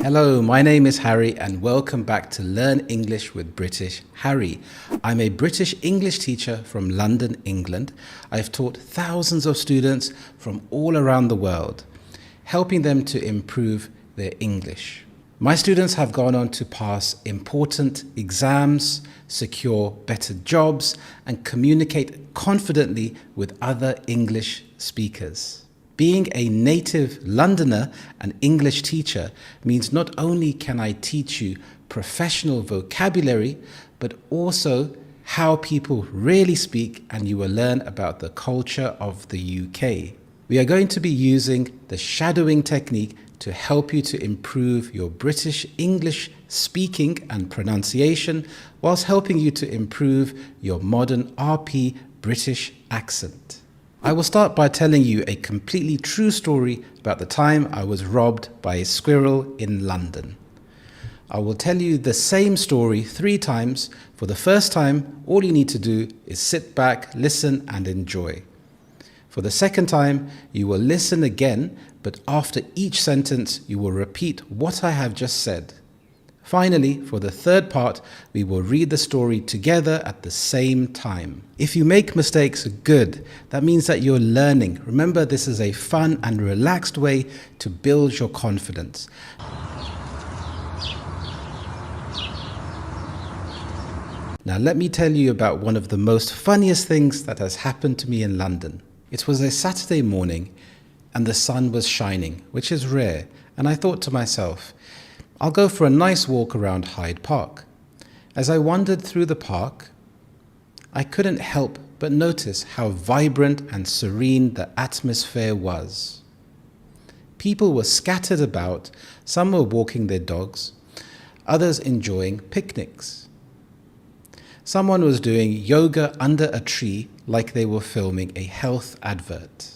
Hello, my name is Harry and welcome back to Learn English with British Harry. I'm a British English teacher from London, England. I've taught thousands of students from all around the world, helping them to improve their English. My students have gone on to pass important exams, secure better jobs, and communicate confidently with other English speakers. Being a native Londoner and English teacher means not only can I teach you professional vocabulary, but also how people really speak, and you will learn about the culture of the UK. We are going to be using the shadowing technique to help you to improve your British English speaking and pronunciation, whilst helping you to improve your modern RP British accent. I will start by telling you a completely true story about the time I was robbed by a squirrel in London. I will tell you the same story 3 times. For the first time, all you need to do is sit back, listen and enjoy. For the second time, you will listen again, but after each sentence, you will repeat what I have just said. Finally, for the third part, we will read the story together at the same time. If you make mistakes, good. That means that you're learning. Remember, this is a fun and relaxed way to build your confidence. Now, let me tell you about one of the most funniest things that has happened to me in London. It was a Saturday morning and the sun was shining, which is rare, and I thought to myself, I'll go for a nice walk around Hyde Park. As I wandered through the park, I couldn't help but notice how vibrant and serene the atmosphere was. People were scattered about, some were walking their dogs, others enjoying picnics. Someone was doing yoga under a tree like they were filming a health advert.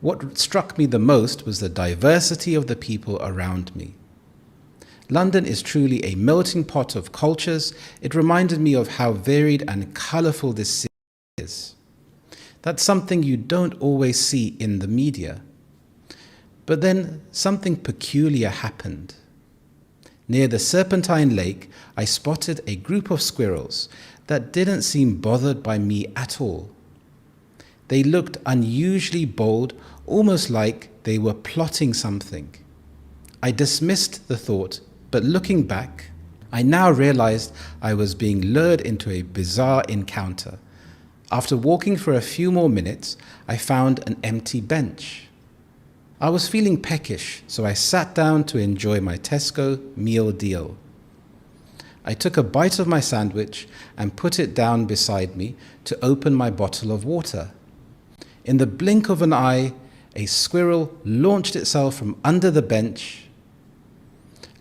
What struck me the most was the diversity of the people around me. London is truly a melting pot of cultures. It reminded me of how varied and colourful this city is. That's something you don't always see in the media. But then something peculiar happened. Near the Serpentine Lake, I spotted a group of squirrels that didn't seem bothered by me at all. They looked unusually bold, almost like they were plotting something. I dismissed the thought, but looking back, I now realized I was being lured into a bizarre encounter. After walking for a few more minutes, I found an empty bench. I was feeling peckish, so I sat down to enjoy my Tesco meal deal. I took a bite of my sandwich and put it down beside me to open my bottle of water. In the blink of an eye, a squirrel launched itself from under the bench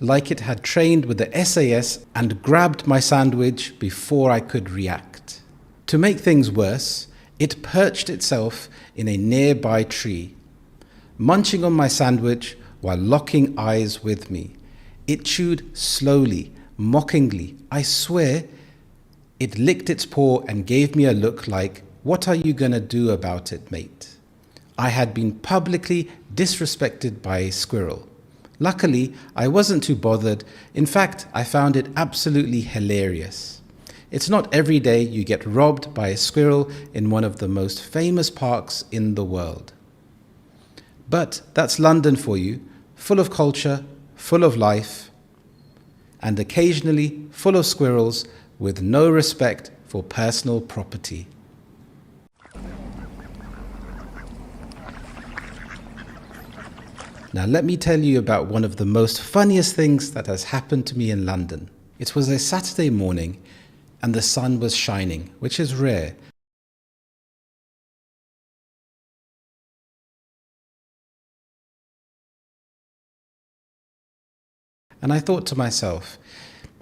like it had trained with the SAS and grabbed my sandwich before I could react. To make things worse, it perched itself in a nearby tree, munching on my sandwich while locking eyes with me. It chewed slowly, mockingly. I swear, it licked its paw and gave me a look like, "What are you gonna do about it, mate?" I had been publicly disrespected by a squirrel. Luckily, I wasn't too bothered. In fact, I found it absolutely hilarious. It's not every day you get robbed by a squirrel in one of the most famous parks in the world. But that's London for you, full of culture, full of life, and occasionally full of squirrels with no respect for personal property. Now let me tell you about one of the most funniest things that has happened to me in London. It was a Saturday morning and the sun was shining, which is rare. And I thought to myself,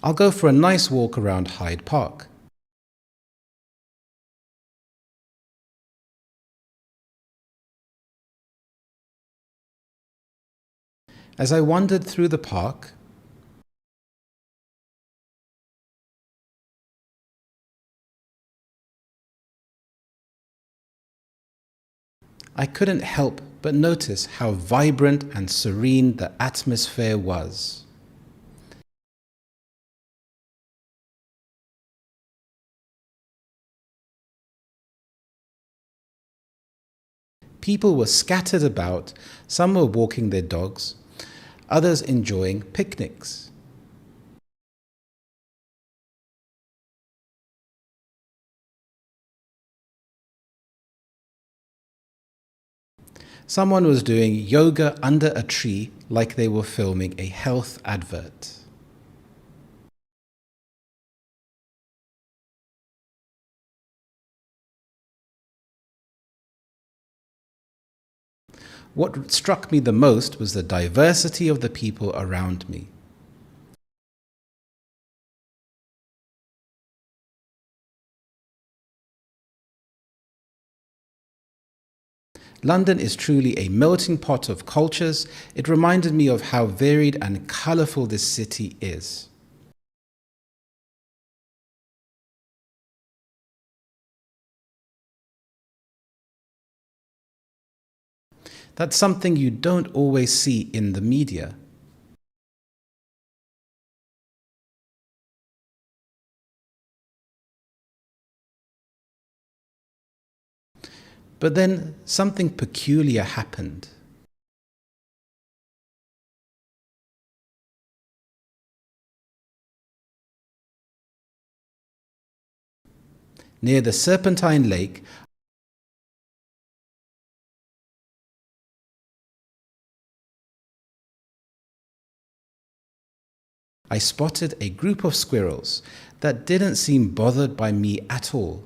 I'll go for a nice walk around Hyde Park. As I wandered through the park, I couldn't help but notice how vibrant and serene the atmosphere was. People were scattered about, some were walking their dogs, others enjoying picnics. Someone was doing yoga under a tree like they were filming a health advert. What struck me the most was the diversity of the people around me. London is truly a melting pot of cultures. It reminded me of how varied and colourful this city is. That's something you don't always see in the media. But then something peculiar happened. Near the Serpentine Lake, I spotted a group of squirrels that didn't seem bothered by me at all.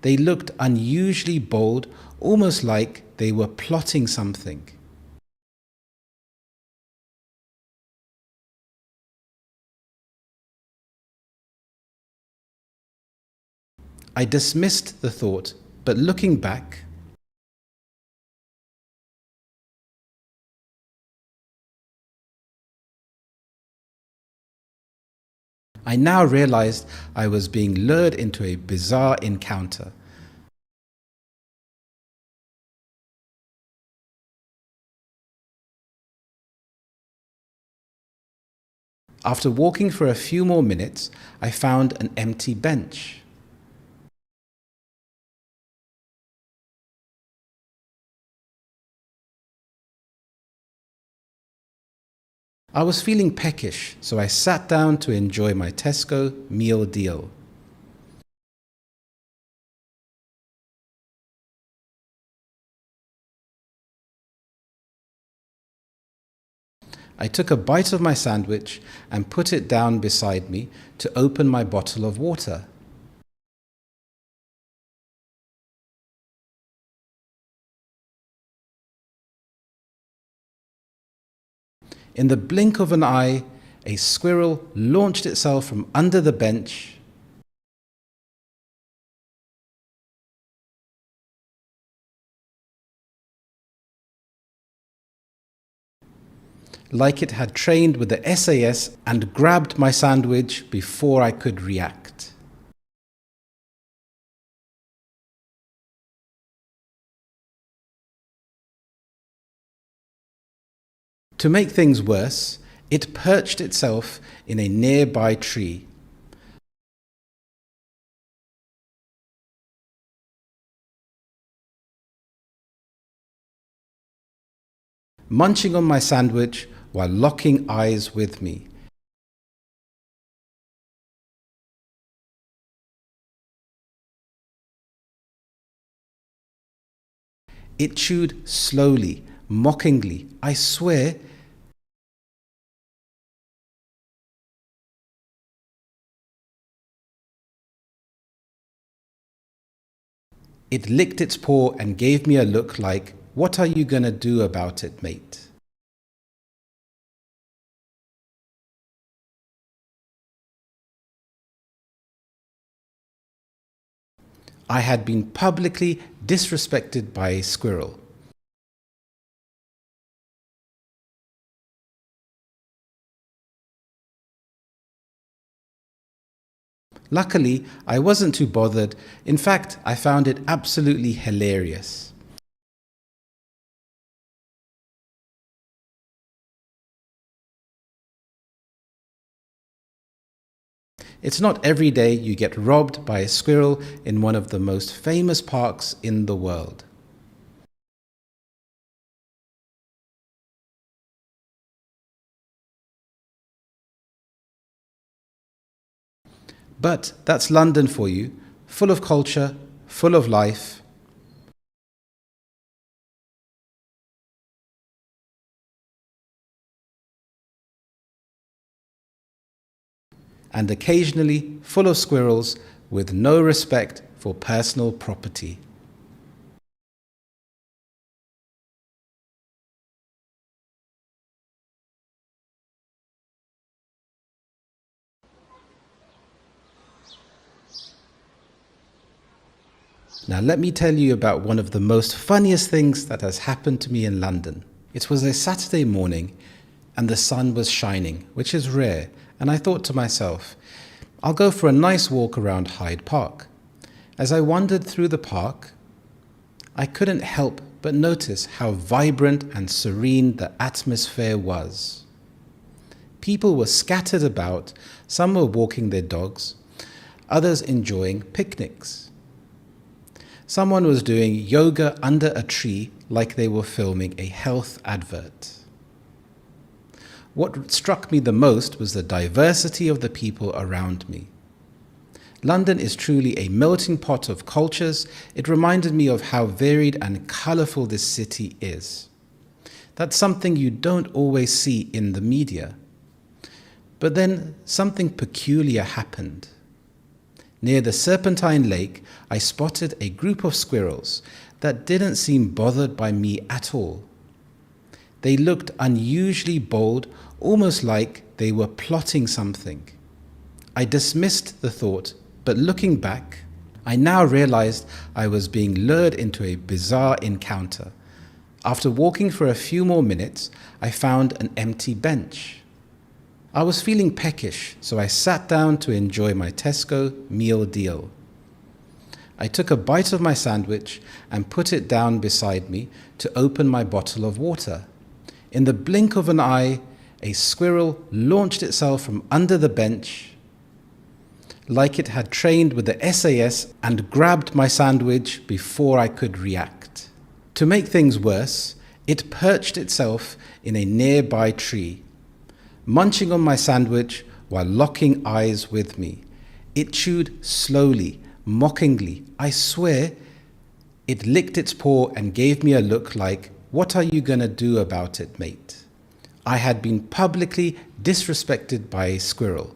They looked unusually bold, almost like they were plotting something. I dismissed the thought, but looking back, I now realized I was being lured into a bizarre encounter. After walking for a few more minutes, I found an empty bench. I was feeling peckish, so I sat down to enjoy my Tesco meal deal. I took a bite of my sandwich and put it down beside me to open my bottle of water. In the blink of an eye, a squirrel launched itself from under the bench. Like it had trained with the SAS and grabbed my sandwich before I could react. To make things worse, it perched itself in a nearby tree. Munching on my sandwich while locking eyes with me. It chewed slowly, mockingly. I swear, it licked its paw and gave me a look like, "What are you gonna do about it, mate?" I had been publicly disrespected by a squirrel. Luckily, I wasn't too bothered. In fact, I found it absolutely hilarious. It's not every day you get robbed by a squirrel in one of the most famous parks in the world. But that's London for you, full of culture, full of life, and occasionally full of squirrels with no respect for personal property. Now let me tell you about one of the most funniest things that has happened to me in London. It was a Saturday morning and the sun was shining, which is rare, and I thought to myself, I'll go for a nice walk around Hyde Park. As I wandered through the park, I couldn't help but notice how vibrant and serene the atmosphere was. People were scattered about, some were walking their dogs, others enjoying picnics. Someone was doing yoga under a tree like they were filming a health advert. What struck me the most was the diversity of the people around me. London is truly a melting pot of cultures. It reminded me of how varied and colourful this city is. That's something you don't always see in the media. But then something peculiar happened. Near the Serpentine Lake, I spotted a group of squirrels that didn't seem bothered by me at all. They looked unusually bold, almost like they were plotting something. I dismissed the thought, but looking back, I now realized I was being lured into a bizarre encounter. After walking for a few more minutes, I found an empty bench. I was feeling peckish, so I sat down to enjoy my Tesco meal deal. I took a bite of my sandwich and put it down beside me to open my bottle of water. In the blink of an eye, a squirrel launched itself from under the bench like it had trained with the SAS and grabbed my sandwich before I could react. To make things worse, it perched itself in a nearby tree, munching on my sandwich while locking eyes with me. It chewed slowly, mockingly. I swear, it licked its paw and gave me a look like, "What are you gonna do about it, mate?" I had been publicly disrespected by a squirrel.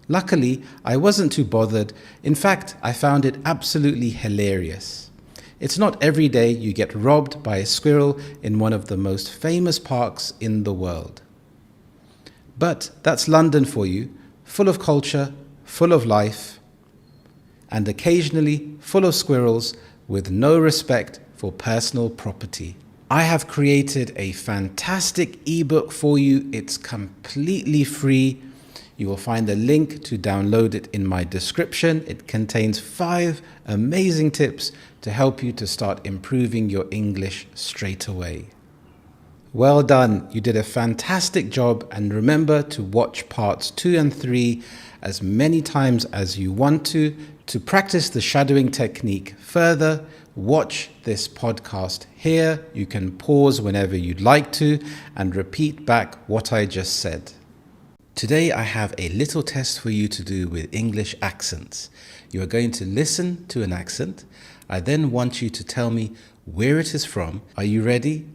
Luckily, I wasn't too bothered. In fact, I found it absolutely hilarious. It's not every day you get robbed by a squirrel in one of the most famous parks in the world. But that's London for you, full of culture, full of life, and occasionally full of squirrels with no respect for personal property. I have created a fantastic ebook for you. It's completely free. You will find a link to download it in my description. It contains 5 amazing tips to help you to start improving your English straight away. Well done, you did a fantastic job, and remember to watch parts 2 and 3 as many times as you want to practice the shadowing technique further. Watch this podcast here. You can pause whenever you'd like to and repeat back what I just said. Today I have a little test for you to do with English accents. You are going to listen to an accent. I then want you to tell me where it is from. Are you ready?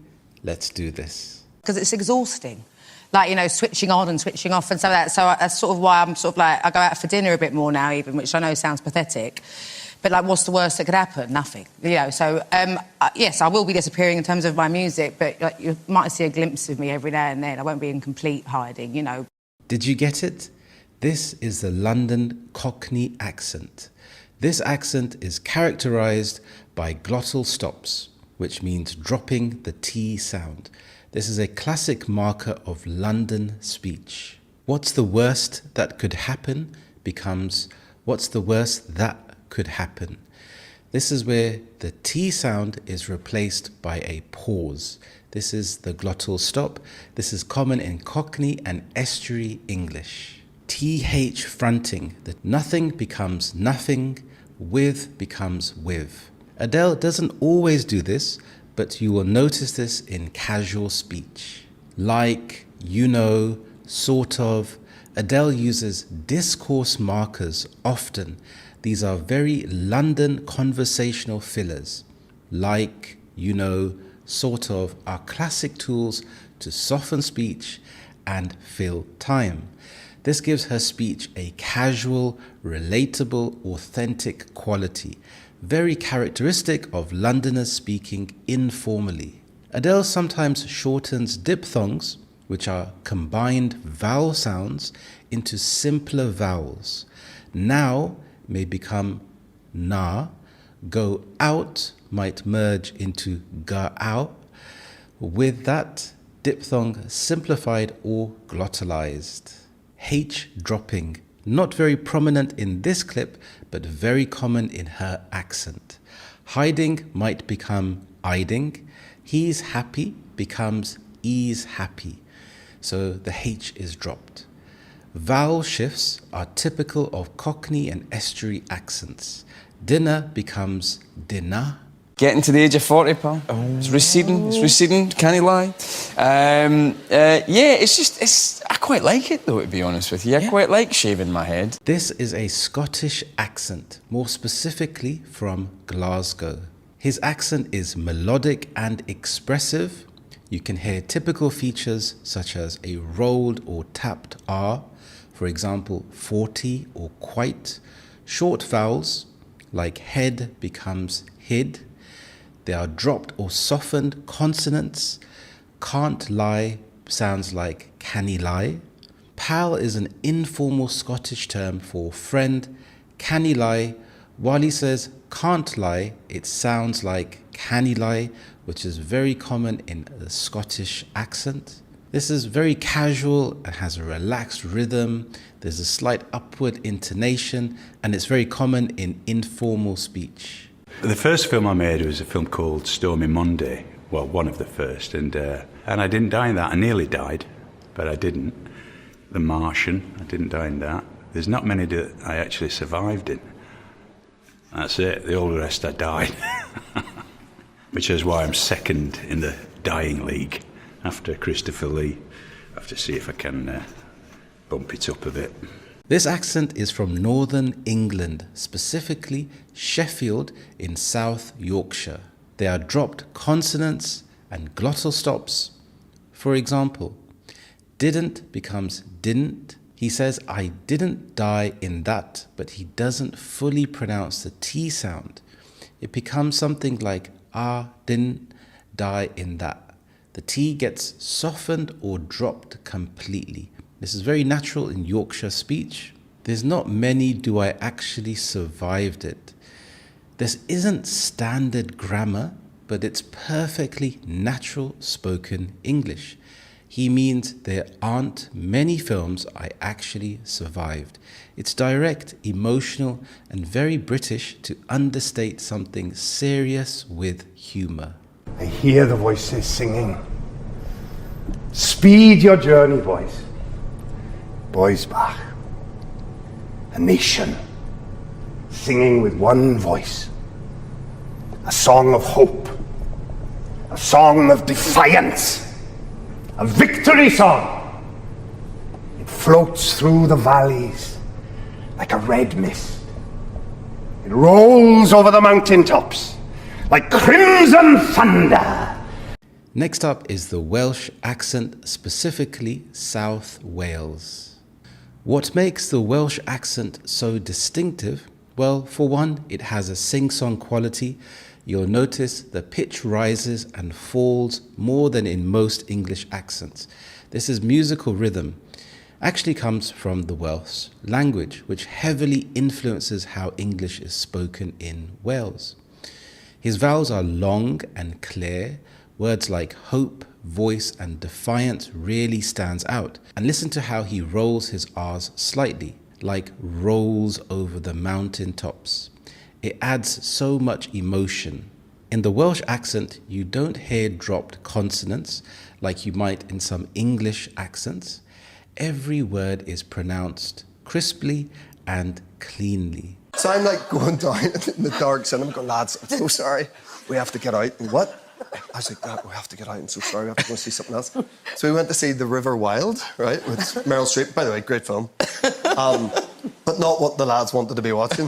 Let's do this. Because it's exhausting. Like, you know, switching on and switching off and so that. So that's sort of why I'm sort of like, I go out for dinner a bit more now even, which I know sounds pathetic. But, like, what's the worst that could happen? Nothing. You know, so, yes, I will be disappearing in terms of my music, but like, you might see a glimpse of me every now and then. I won't be in complete hiding, you know. Did you get it? This is the London Cockney accent. This accent is characterised by glottal stops, which means dropping the T sound. This is a classic marker of London speech. What's the worst that could happen becomes What's the worst that could happen? This is where the T sound is replaced by a pause. This is the glottal stop. This is common in Cockney and Estuary English. TH fronting. The nothing becomes nothing, with becomes with. Adele doesn't always do this, but you will notice this in casual speech. Like, you know, sort of. Adele uses discourse markers often. These are very London conversational fillers. Like, you know, sort of are classic tools to soften speech and fill time. This gives her speech a casual, relatable, authentic quality, very characteristic of Londoners speaking informally. Adele sometimes shortens diphthongs, which are combined vowel sounds, into simpler vowels. Now may become na, go out might merge into ga out. With that, diphthong simplified or glottalized. H dropping, not very prominent in this clip, but very common in her accent. Hiding might become iding. He's happy becomes he's happy. So the H is dropped. Vowel shifts are typical of Cockney and Estuary accents. Dinner becomes dinner. Getting to the age of 40, pal. It's receding, can't you lie? I quite like it though, to be honest with you. I quite like shaving my head. This is a Scottish accent, more specifically from Glasgow. His accent is melodic and expressive. You can hear typical features such as a rolled or tapped R, for example, 40 or quite. Short vowels like head becomes hid. They are dropped or softened consonants. Can't lie sounds like canny lie. Pal is an informal Scottish term for friend. Canny lie, while he says can't lie, it sounds like canny lie, which is very common in the Scottish accent. This is very casual and has a relaxed rhythm. There's a slight upward intonation, and it's very common in informal speech. The first film I made was a film called Stormy Monday. Well, one of the first, and I didn't die in that. I nearly died, but I didn't. The Martian, I didn't die in that. There's not many that I actually survived in. That's it. The all the rest I died, which is why I'm second in the dying league after Christopher Lee. I have to see if I can bump it up a bit. This accent is from northern England, specifically Sheffield in South Yorkshire. They are dropped consonants and glottal stops. For example, didn't becomes didn't. He says, I didn't die in that, but he doesn't fully pronounce the T sound. It becomes something like, I didn't die in that. The T gets softened or dropped completely. This is very natural in Yorkshire speech. There's not many do I actually survived it. This isn't standard grammar, but it's perfectly natural spoken English. He means there aren't many films I actually survived. It's direct, emotional, and very British to understate something serious with humour. I hear the voices singing. Speed your journey, boys. Boys back. A nation singing with one voice. A song of hope. A song of defiance. A victory song. It floats through the valleys like a red mist. It rolls over the mountaintops like crimson thunder. Next up is the Welsh accent, specifically South Wales. What makes the Welsh accent so distinctive? Well, for one, it has a sing-song quality. You'll notice the pitch rises and falls more than in most English accents. This is musical rhythm. Actually comes from the Welsh language, which heavily influences how English is spoken in Wales. His vowels are long and clear. Words like hope, voice, and defiance really stands out. And listen to how he rolls his R's slightly, like rolls over the mountain tops. It adds so much emotion. In the Welsh accent, you don't hear dropped consonants like you might in some English accents. Every word is pronounced crisply and cleanly. So I'm like going down in the dark cinema going, lads, I'm so sorry. We have to get out. And what? I was like, we have to get out. I'm so sorry. We have to go see something else. So we went to see The River Wild, right, with Meryl Streep. By the way, great film. But not what the lads wanted to be watching.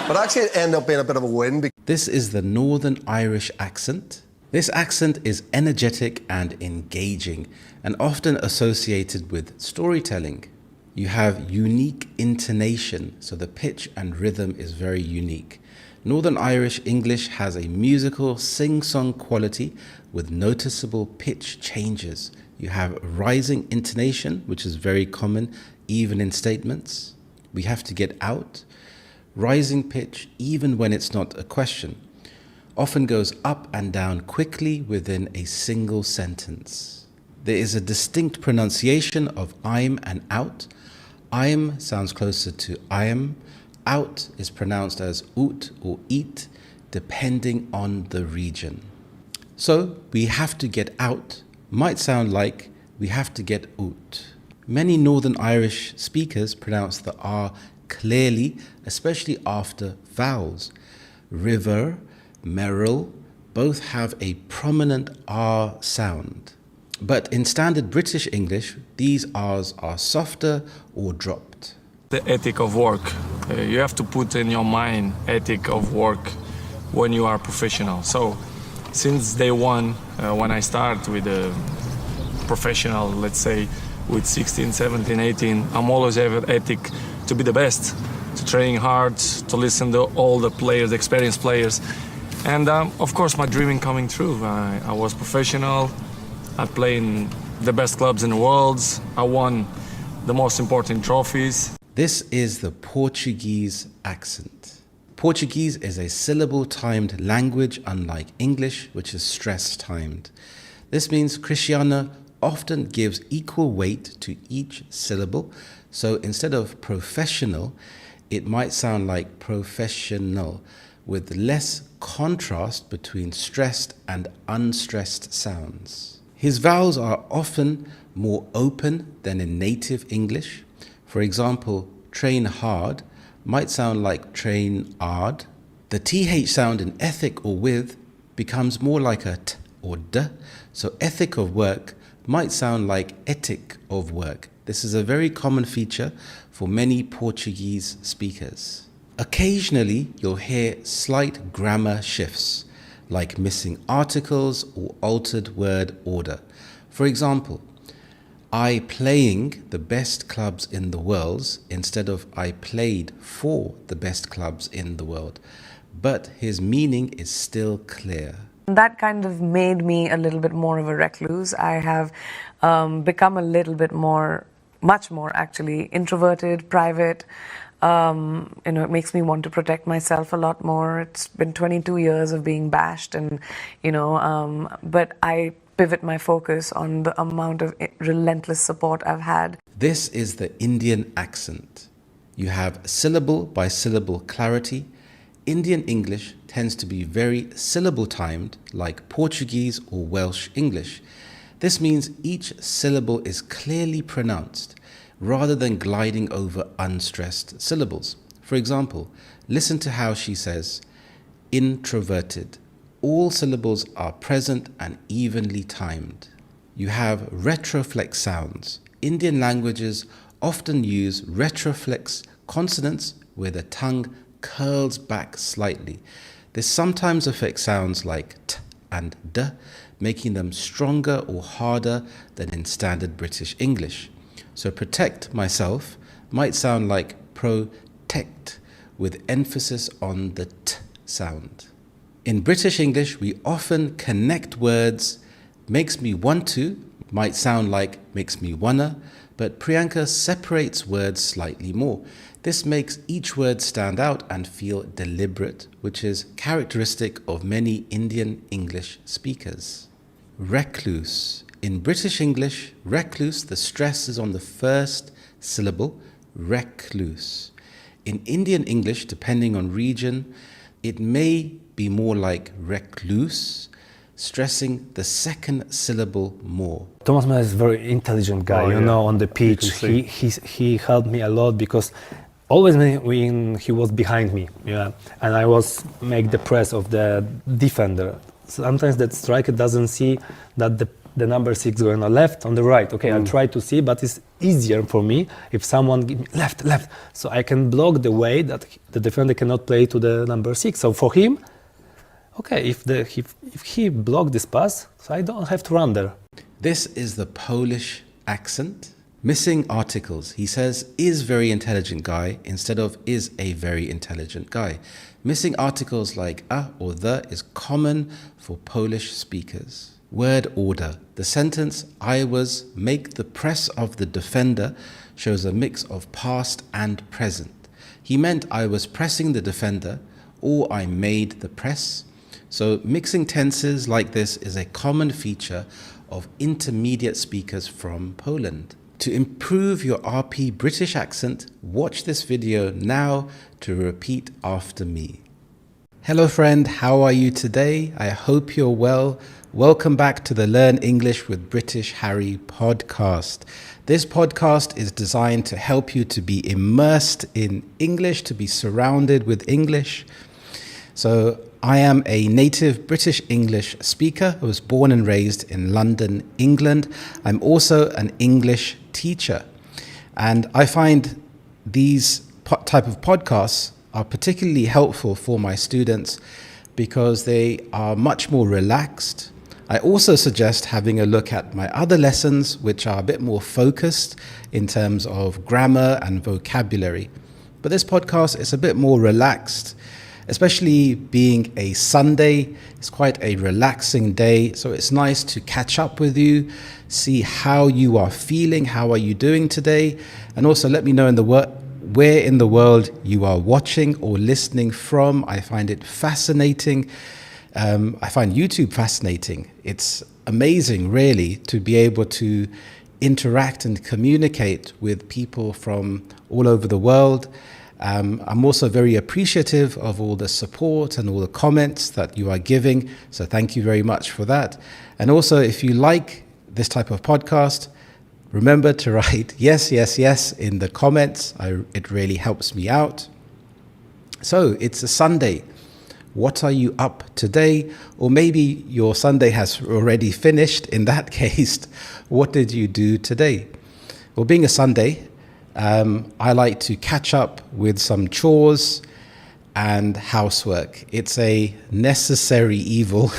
But actually it ended up being a bit of a win. This is the Northern Irish accent. This accent is energetic and engaging and often associated with storytelling. You have unique intonation, so the pitch and rhythm is very unique. Northern Irish English has a musical sing-song quality with noticeable pitch changes. You have rising intonation, which is very common even in statements. We have to get out. Rising pitch, even when it's not a question, often goes up and down quickly within a single sentence. There is a distinct pronunciation of I'm and out. I'm sounds closer to I am. Out is pronounced as oot or eat, depending on the region. So, we have to get out might sound like we have to get oot. Many Northern Irish speakers pronounce the R clearly, especially after vowels. River, Merrill, both have a prominent R sound. But in standard British English, these R's are softer or dropped. The ethic of work. You have to put in your mind ethic of work when you are professional. So since day one, when I start with a professional, let's say with 16, 17, 18, I'm always have an ethic to be the best, to train hard, to listen to all the players, experienced players. And of course my dreaming coming true. I was professional. I played in the best clubs in the world. I won the most important trophies. This is the Portuguese accent. Portuguese is a syllable-timed language, unlike English, which is stress-timed. This means Cristiano often gives equal weight to each syllable. So instead of professional, it might sound like professional, with less contrast between stressed and unstressed sounds. His vowels are often more open than in native English. For example, train hard might sound like train hard. The TH sound in ethic or with becomes more like a T or D, so ethic of work might sound like ethic of work. This is a very common feature for many Portuguese speakers. Occasionally, you'll hear slight grammar shifts, like missing articles or altered word order. For example, I playing the best clubs in the world instead of I played for the best clubs in the world. But his meaning is still clear. That kind of made me a little bit more of a recluse. I have become a little bit more, much more actually, introverted, private. It makes me want to protect myself a lot more. It's been 22 years of being bashed and, but I pivot my focus on the amount of relentless support I've had. This is the Indian accent. You have syllable by syllable clarity. Indian English tends to be very syllable timed, like Portuguese or Welsh English. This means each syllable is clearly pronounced, rather than gliding over unstressed syllables. For example, listen to how she says, introverted. All syllables are present and evenly timed. You have retroflex sounds. Indian languages often use retroflex consonants where the tongue curls back slightly. This sometimes affects sounds like t and d, making them stronger or harder than in standard British English. So protect myself might sound like protect with emphasis on the t sound. In British English, we often connect words. Makes me want to might sound like makes me wanna, but Priyanka separates words slightly more. This makes each word stand out and feel deliberate, which is characteristic of many Indian English speakers. Recluse. In British English, recluse, the stress is on the first syllable. recluse. In Indian English, depending on region, it may be more like recluse, stressing the second syllable more. Thomas Müller is a very intelligent guy, you know, on the pitch. He helped me a lot because always when he was behind me, and I was make the press of the defender. Sometimes that striker doesn't see that the number 6 going on left, on the right. Okay, I'll try to see, but it's easier for me if someone give me left, so I can block the way that the defender cannot play to the number 6. So for him, okay, if he blocked this pass, so I don't have to run there. This is the Polish accent. Missing articles. He says, is very intelligent guy instead of is a very intelligent guy. Missing articles like a or the is common for Polish speakers. Word order. The sentence, I was, make the press of the defender shows a mix of past and present. He meant I was pressing the defender or I made the press. So mixing tenses like this is a common feature of intermediate speakers from Poland. To improve your RP British accent, watch this video now to repeat after me. Hello friend, how are you today? I hope you're well. Welcome back to the Learn English with British Harry podcast. This podcast is designed to help you to be immersed in English, to be surrounded with English. So I am a native British English speaker. I was born and raised in London, England. I'm also an English teacher. And I find these type of podcasts are particularly helpful for my students because they are much more relaxed. I also suggest having a look at my other lessons, which are a bit more focused in terms of grammar and vocabulary. But this podcast is a bit more relaxed, especially being a Sunday. It's quite a relaxing day, so it's nice to catch up with you, see how you are feeling, how are you doing today, and also let me know where in the world you are watching or listening from. I find it fascinating. I find YouTube fascinating. It's amazing, really, to be able to interact and communicate with people from all over the world. I'm also very appreciative of all the support and all the comments that you are giving. So thank you very much for that. And also, if you like this type of podcast, remember to write yes, yes, yes in the comments. It really helps me out. So it's a Sunday. What are you up today? Or maybe your Sunday has already finished. In that case, what did you do today? Well, being a Sunday, I like to catch up with some chores and housework. It's a necessary evil,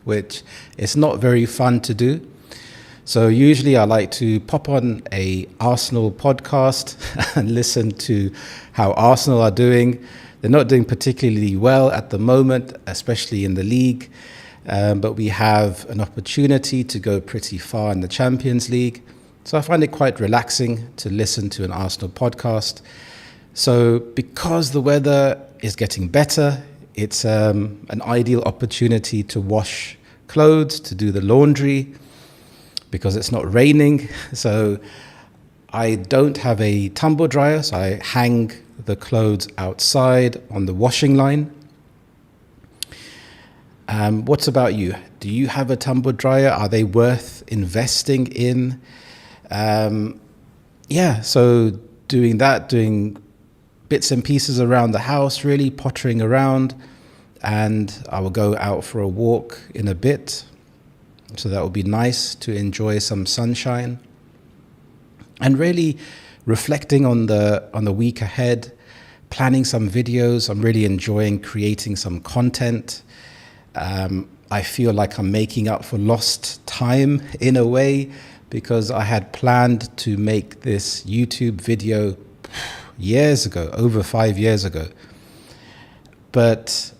which is not very fun to do. So usually I like to pop on a Arsenal podcast and listen to how Arsenal are doing. They're not doing particularly well at the moment, especially in the league. But we have an opportunity to go pretty far in the Champions League. So I find it quite relaxing to listen to an Arsenal podcast. So because the weather is getting better, it's an ideal opportunity to wash clothes, to do the laundry, because it's not raining. So I don't have a tumble dryer, so I hang the clothes outside on the washing line. What about you? Do you have a tumble dryer? Are they worth investing in? So doing that, doing bits and pieces around the house, really pottering around, and I will go out for a walk in a bit. So that will be nice to enjoy some sunshine and really reflecting on the week ahead, planning some videos. I'm really enjoying creating some content. I feel like I'm making up for lost time in a way, because I had planned to make this YouTube video years ago, over 5 years ago. But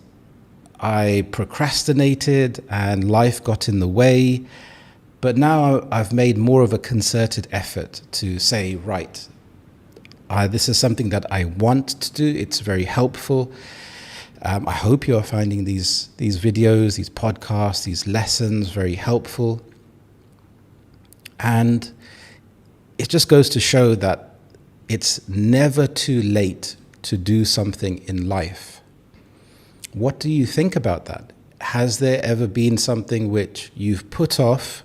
I procrastinated and life got in the way. But now I've made more of a concerted effort to say, right, this is something that I want to do. It's very helpful. I hope you are finding these videos, these podcasts, these lessons very helpful. And it just goes to show that it's never too late to do something in life. What do you think about that? Has there ever been something which you've put off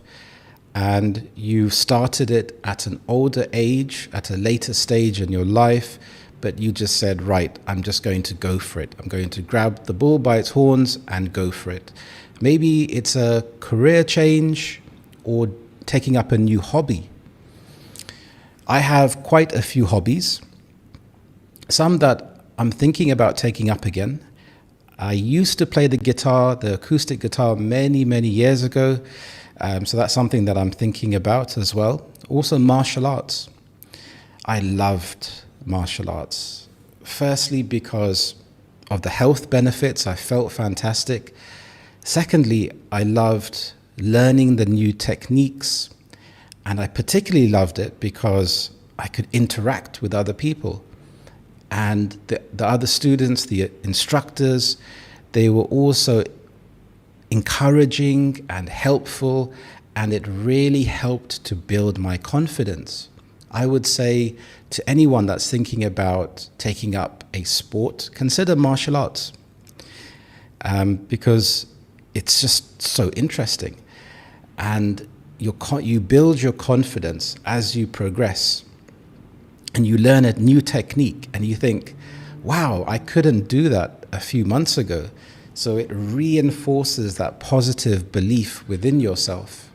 and you started it at an older age, at a later stage in your life, but you just said, right, I'm just going to go for it. I'm going to grab the bull by its horns and go for it. Maybe it's a career change or taking up a new hobby. I have quite a few hobbies, some that I'm thinking about taking up again. I used to play the guitar, the acoustic guitar, many, many years ago. So that's something that I'm thinking about as well. Also martial arts. I loved martial arts. Firstly, because of the health benefits, I felt fantastic. Secondly, I loved learning the new techniques. And I particularly loved it because I could interact with other people. And the other students, the instructors, they were also encouraging and helpful, and it really helped to build my confidence. I would say to anyone that's thinking about taking up a sport, consider martial arts, because it's just so interesting. And you build your confidence as you progress, and you learn a new technique, and you think, wow, I couldn't do that a few months ago. So it reinforces that positive belief within yourself.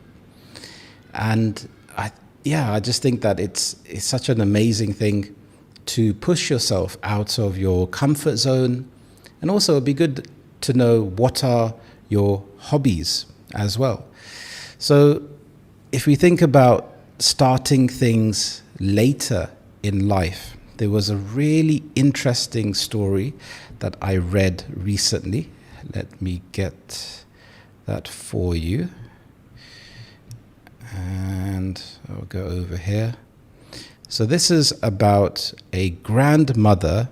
And I just think that it's such an amazing thing to push yourself out of your comfort zone. And also it'd be good to know what are your hobbies as well. So if we think about starting things later in life, there was a really interesting story that I read recently. Let me get that for you. And I'll go over here. So this is about a grandmother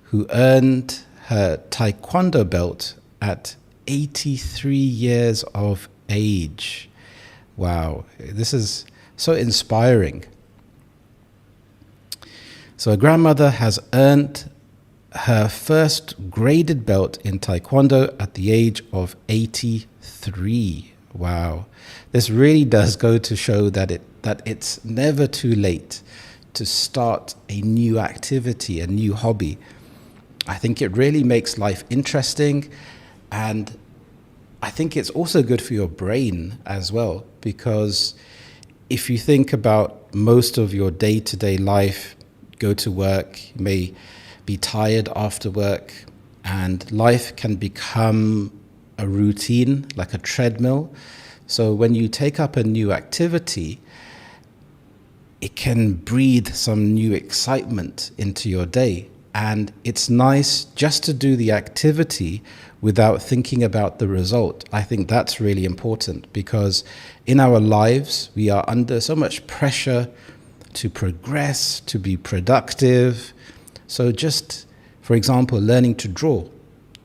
who earned her taekwondo belt at 83 years of age. Wow, this is so inspiring. So a grandmother has earned her first graded belt in taekwondo at the age of 83. Wow. This really does go to show that it's never too late to start a new activity, a new hobby. I think it really makes life interesting, and I think it's also good for your brain as well, because if you think about most of your day-to-day life, go to work, you may be tired after work, and life can become a routine, like a treadmill. So when you take up a new activity, it can breathe some new excitement into your day. And it's nice just to do the activity without thinking about the result. I think that's really important, because in our lives, we are under so much pressure to progress, to be productive. So just, for example, learning to draw,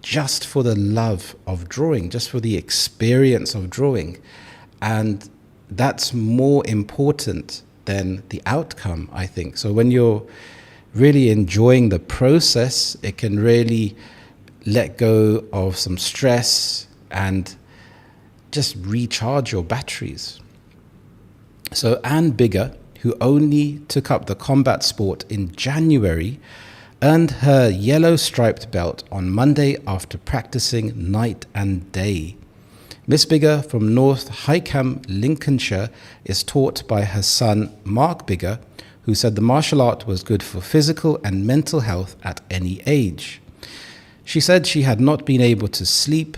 just for the love of drawing, just for the experience of drawing. And that's more important than the outcome, I think. So when you're really enjoying the process, it can really let go of some stress and just recharge your batteries. So Anne Bigger, who only took up the combat sport in January, earned her yellow striped belt on Monday after practicing night and day. Miss Bigger from North Highcamp, Lincolnshire, is taught by her son, Mark Bigger, who said the martial art was good for physical and mental health at any age. She said she had not been able to sleep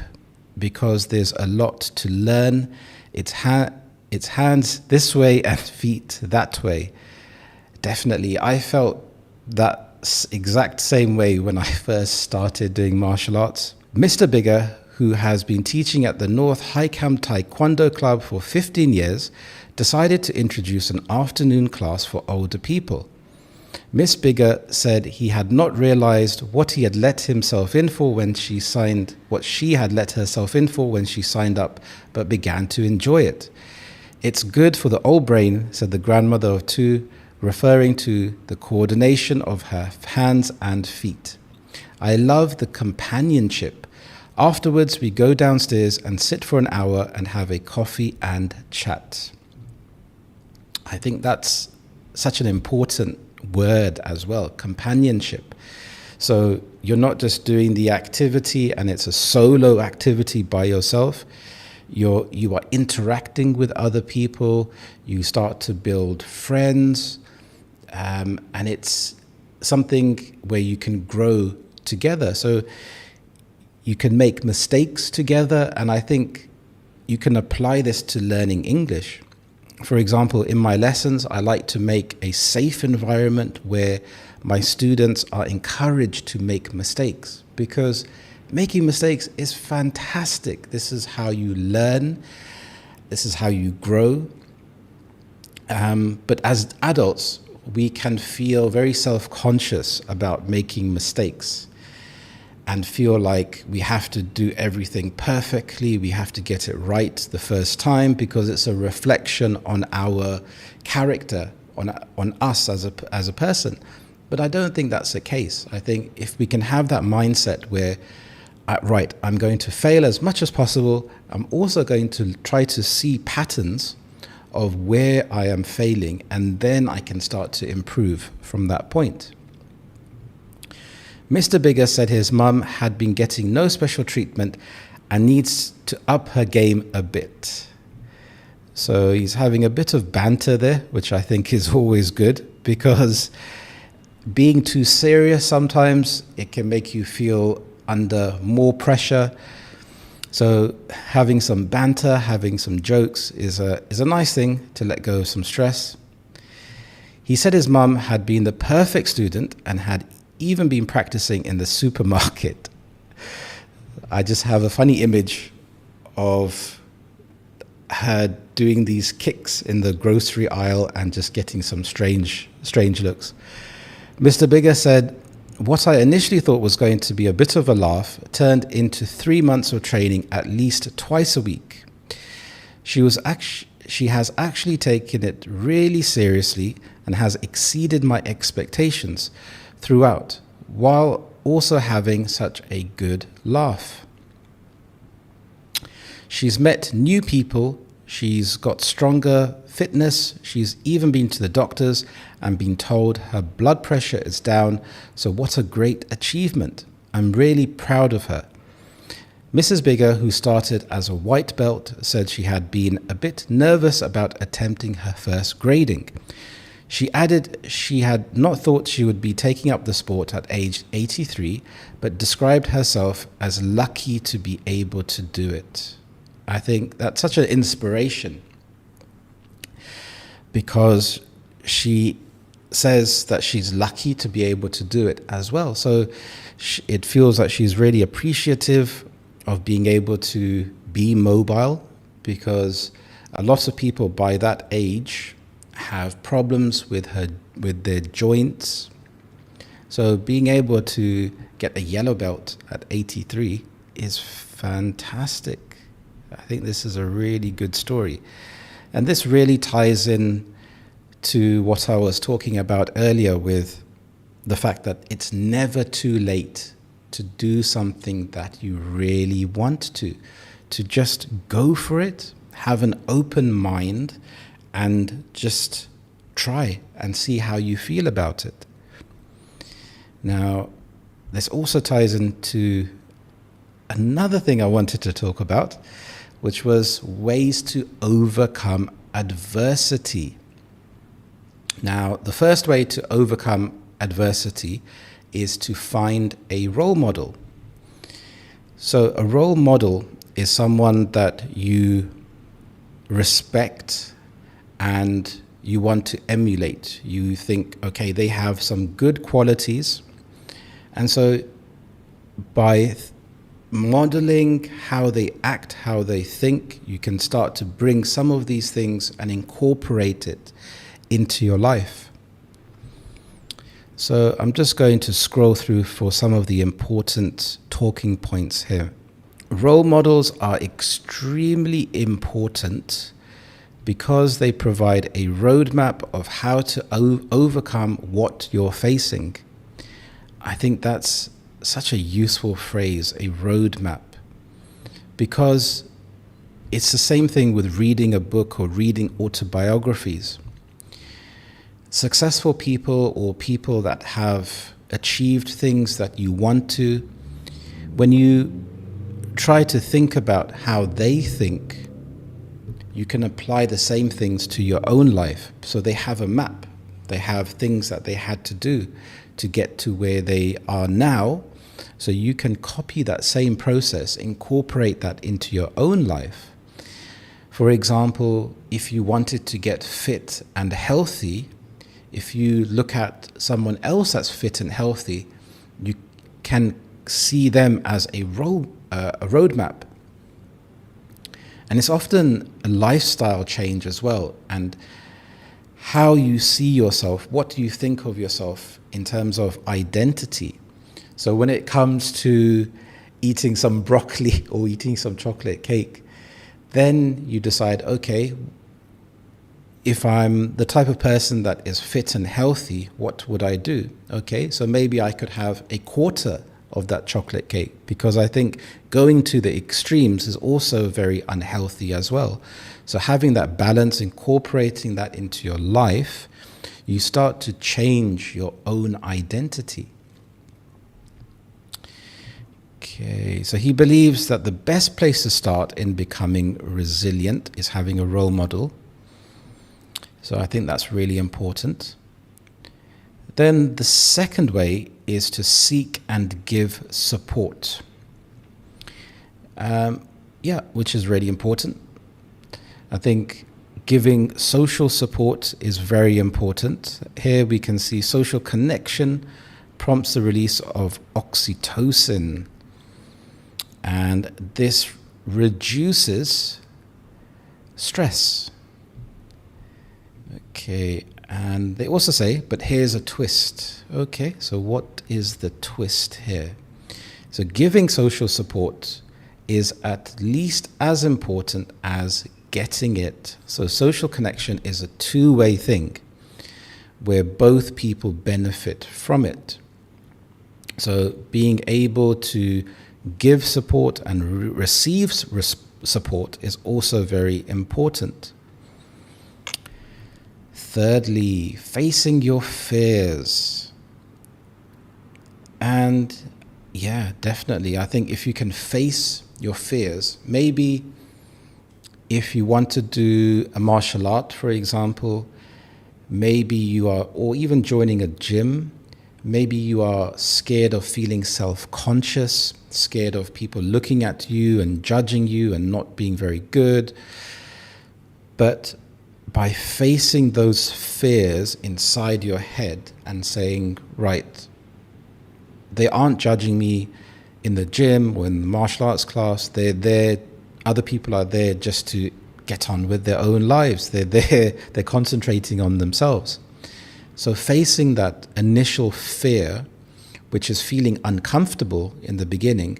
because there's a lot to learn. It's hands this way and feet that way. Definitely, I felt that exact same way when I first started doing martial arts. Mr. Bigger, who has been teaching at the North Highcamp Taekwondo Club for 15 years, decided to introduce an afternoon class for older people. Miss Bigger said he had not realized what he had let himself in for when she signed up, but began to enjoy it. It's good for the old brain, said the grandmother of two, referring to the coordination of her hands and feet. I love the companionship. Afterwards, we go downstairs and sit for an hour and have a coffee and chat. I think that's such an important word as well, companionship. So you're not just doing the activity and it's a solo activity by yourself. You are interacting with other people. You start to build friends, and it's something where you can grow together. So you can make mistakes together, and I think you can apply this to learning English. For example, in my lessons, I like to make a safe environment where my students are encouraged to make mistakes, because making mistakes is fantastic. This is how you learn. This is how you grow. But as adults, we can feel very self-conscious about making mistakes and feel like we have to do everything perfectly. We have to get it right the first time because it's a reflection on our character, on us as a person. But I don't think that's the case. I think if we can have that mindset where, right, I'm going to fail as much as possible. I'm also going to try to see patterns of where I am failing, and then I can start to improve from that point. Mr. Bigger said his mum had been getting no special treatment and needs to up her game a bit. So he's having a bit of banter there, which I think is always good, because being too serious sometimes, it can make you feel under more pressure. So having some banter, having some jokes is a nice thing to let go of some stress. He said his mum had been the perfect student and had even been practicing in the supermarket. I just have a funny image of her doing these kicks in the grocery aisle and just getting some strange looks. Mr. Bigger said, what I initially thought was going to be a bit of a laugh turned into 3 months of training at least twice a week. She has actually taken it really seriously and has exceeded my expectations throughout, while also having such a good laugh. She's met new people, she's got stronger fitness, she's even been to the doctors and been told her blood pressure is down, so what a great achievement. I'm really proud of her. Mrs. Bigger, who started as a white belt, said she had been a bit nervous about attempting her first grading. She added she had not thought she would be taking up the sport at age 83, but described herself as lucky to be able to do it. I think that's such an inspiration, because she says that she's lucky to be able to do it as well. So it feels like she's really appreciative of being able to be mobile, because a lot of people by that age have problems with their joints. So being able to get a yellow belt at 83 is fantastic. I think this is a really good story. And this really ties in to what I was talking about earlier with the fact that it's never too late to do something that you really want to just go for it, have an open mind, and just try and see how you feel about it. Now, this also ties into another thing I wanted to talk about, which was ways to overcome adversity. Now, the first way to overcome adversity is to find a role model. So a role model is someone that you respect and you want to emulate. You think, okay, they have some good qualities. And so by modeling how they act, how they think, you can start to bring some of these things and incorporate it into your life. So I'm just going to scroll through for some of the important talking points here. Role models are extremely important because they provide a roadmap of how to overcome what you're facing. I think that's such a useful phrase, a roadmap, because it's the same thing with reading a book or reading autobiographies. Successful people or people that have achieved things that you want to, when you try to think about how they think, you can apply the same things to your own life. So they have a map. They have things that they had to do to get to where they are now. So you can copy that same process, incorporate that into your own life. For example, if you wanted to get fit and healthy, if you look at someone else that's fit and healthy, you can see them as a roadmap. And it's often a lifestyle change as well, and how you see yourself, what do you think of yourself in terms of identity. So when it comes to eating some broccoli or eating some chocolate cake, then you decide, okay, if I'm the type of person that is fit and healthy, what would I do? Okay, so maybe I could have a quarter of that chocolate cake, because I think going to the extremes is also very unhealthy as well. So having that balance, incorporating that into your life, you start to change your own identity. Okay, so he believes that the best place to start in becoming resilient is having a role model. So I think that's really important. Then the second way is to seek and give support. Which is really important. I think giving social support is very important. Here we can see social connection prompts the release of oxytocin, and this reduces stress. Okay, and they also say, but here's a twist. Okay, so what is the twist here? So giving social support is at least as important as getting it. So social connection is a two-way thing where both people benefit from it. So being able to give support and receive support is also very important. Thirdly, facing your fears. And yeah, definitely. I think if you can face your fears, maybe if you want to do a martial art, for example, maybe you are, or even joining a gym, maybe you are scared of feeling self-conscious, scared of people looking at you and judging you and not being very good. But by facing those fears inside your head and saying, right, they aren't judging me in the gym or in the martial arts class, they're there, other people are there just to get on with their own lives. They're there, they're concentrating on themselves. So facing that initial fear, which is feeling uncomfortable in the beginning,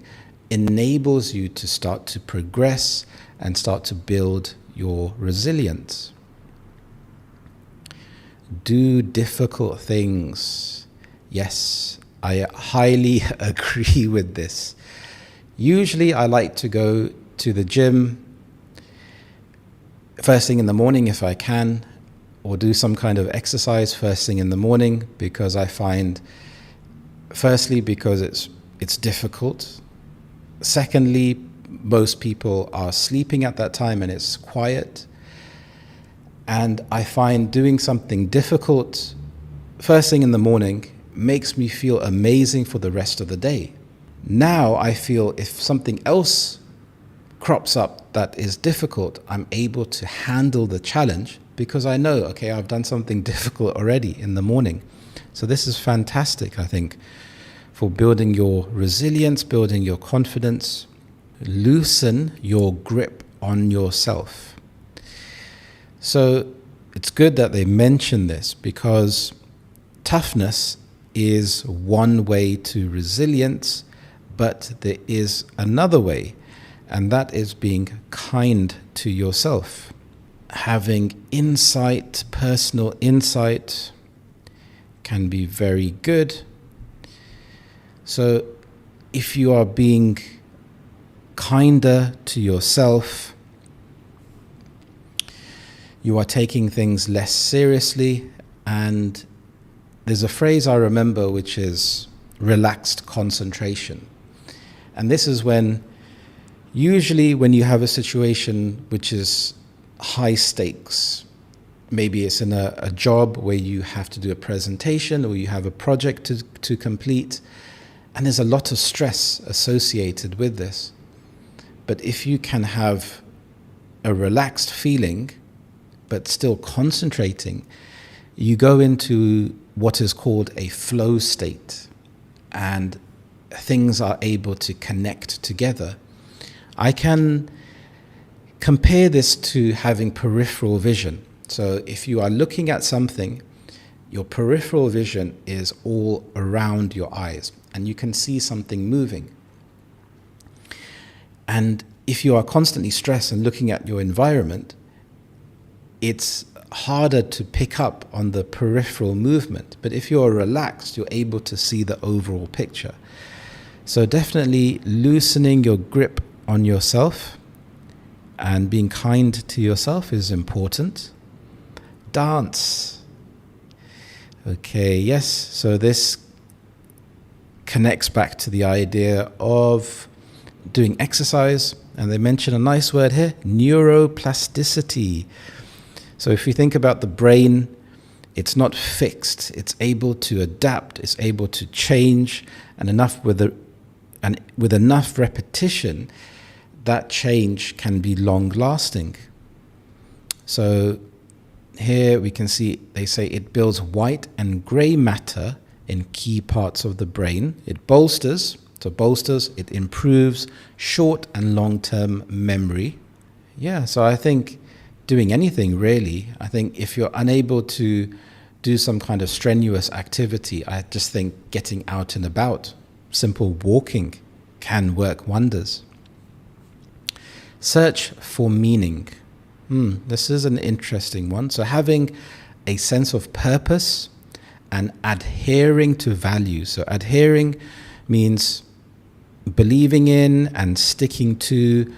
enables you to start to progress and start to build your resilience. Do difficult things. Yes, I highly agree with this. Usually I like to go to the gym first thing in the morning if I can, or do some kind of exercise first thing in the morning, because I find, firstly, because it's difficult. Secondly, most people are sleeping at that time and it's quiet. And I find doing something difficult first thing in the morning makes me feel amazing for the rest of the day. Now I feel if something else crops up that is difficult, I'm able to handle the challenge because I know, okay, I've done something difficult already in the morning. So this is fantastic, I think, for building your resilience, building your confidence. Loosen your grip on yourself. So it's good that they mention this, because toughness is one way to resilience, but there is another way, and that is being kind to yourself. having insight, personal insight, can be very good. So if you are being kinder to yourself, you are taking things less seriously, and there's a phrase I remember which is relaxed concentration. And this is usually when you have a situation which is high stakes, maybe it's in a job where you have to do a presentation or you have a project to complete, and there's a lot of stress associated with this. But if you can have a relaxed feeling, but still concentrating, you go into what is called a flow state, and things are able to connect together. I can compare this to having peripheral vision. So if you are looking at something, your peripheral vision is all around your eyes, and you can see something moving. And if you are constantly stressed and looking at your environment, it's harder to pick up on the peripheral movement. But if you're relaxed, you're able to see the overall picture. So definitely loosening your grip on yourself and being kind to yourself is important. Dance. Okay, yes, so this connects back to the idea of doing exercise, and they mention a nice word here, neuroplasticity. So if you think about the brain, it's not fixed, it's able to adapt, it's able to change, and with enough repetition, that change can be long-lasting. So here we can see they say it builds white and grey matter in key parts of the brain. It bolsters, it improves short and long-term memory. Yeah, so I think doing anything really, I think if you're unable to do some kind of strenuous activity, I just think getting out and about, simple walking can work wonders. Search for meaning. This is an interesting one. So having a sense of purpose and adhering to values. So adhering means believing in and sticking to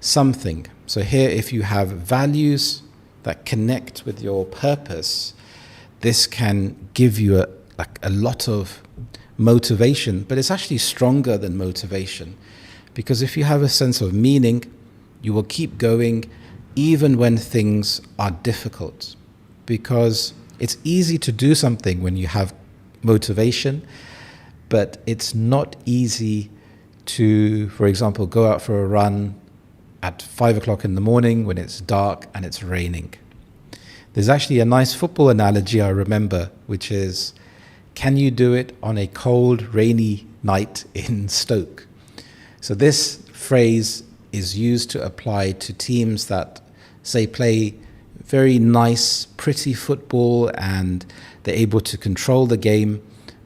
something. So here, if you have values that connect with your purpose, this can give you a lot of motivation, but it's actually stronger than motivation, because if you have a sense of meaning, you will keep going even when things are difficult, because it's easy to do something when you have motivation, but it's not easy to, for example, go out for a run at 5 o'clock in the morning when it's dark and it's raining. There's actually a nice football analogy I remember, which is, can you do it on a cold, rainy night in Stoke? So this phrase is used to apply to teams that, say, play very nice, pretty football, and they're able to control the game,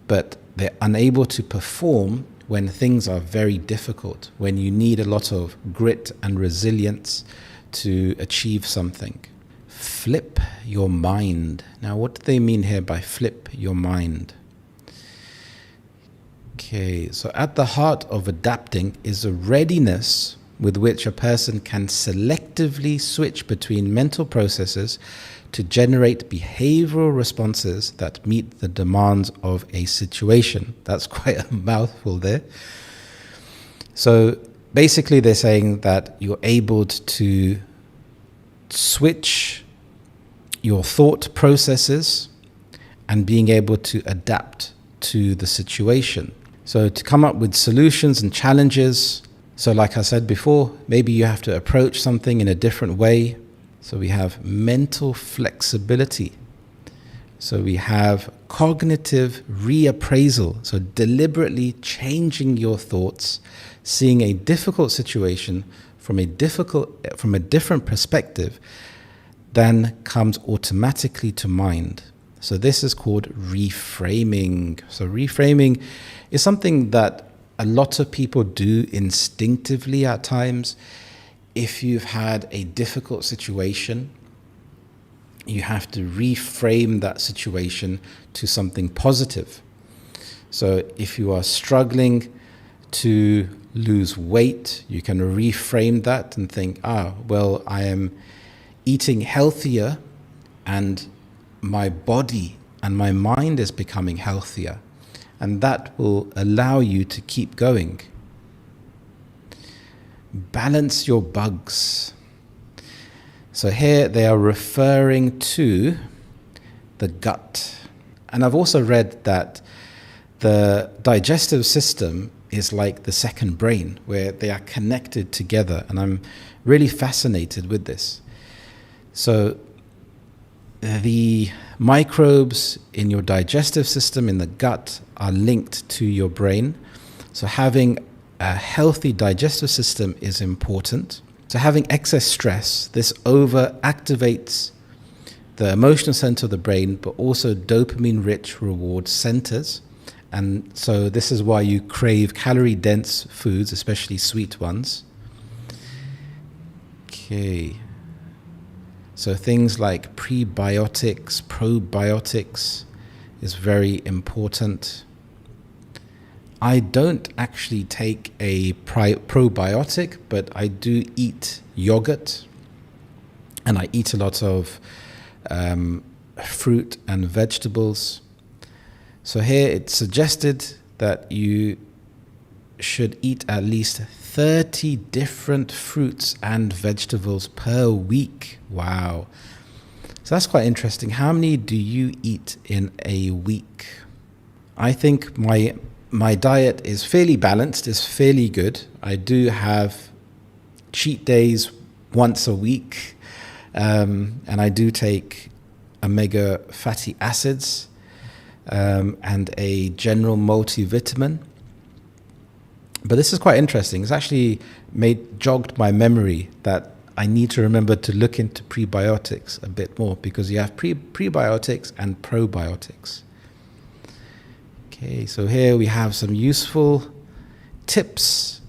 but they're unable to perform when things are very difficult, when you need a lot of grit and resilience to achieve something. Flip your mind. Now, what do they mean here by flip your mind? Okay, so at the heart of adapting is a readiness with which a person can selectively switch between mental processes to generate behavioral responses that meet the demands of a situation. That's quite a mouthful there. So basically they're saying that you're able to switch your thought processes and being able to adapt to the situation. So to come up with solutions and challenges. So like I said before, maybe you have to approach something in a different way. So we have mental flexibility. So we have cognitive reappraisal. So deliberately changing your thoughts, seeing a difficult situation from a different perspective, then comes automatically to mind. So this is called reframing. So reframing is something that a lot of people do instinctively at times. If you've had a difficult situation you have to reframe that situation to something positive. So if you are struggling to lose weight, you can reframe that and think, well, I am eating healthier and my body and my mind is becoming healthier. And that will allow you to keep going. Balance your bugs. So here they are referring to the gut. And I've also read that the digestive system is like the second brain, where they are connected together. And I'm really fascinated with this. So the microbes in your digestive system, in the gut, are linked to your brain. So having a healthy digestive system is important. So having excess stress, this over-activates the emotional center of the brain, but also dopamine-rich reward centers. And so this is why you crave calorie-dense foods, especially sweet ones. Okay. So things like prebiotics, probiotics is very important. I don't actually take a probiotic, but I do eat yogurt, and I eat a lot of fruit and vegetables. So here it's suggested that you should eat at least 30 different fruits and vegetables per week. Wow. So that's quite interesting. How many do you eat in a week? I think my diet is fairly balanced, is fairly good. I do have cheat days once a week, and I do take omega fatty acids and a general multivitamin. But this is quite interesting. It's actually jogged my memory that I need to remember to look into prebiotics a bit more, because you have prebiotics and probiotics. Okay, so here we have some useful tips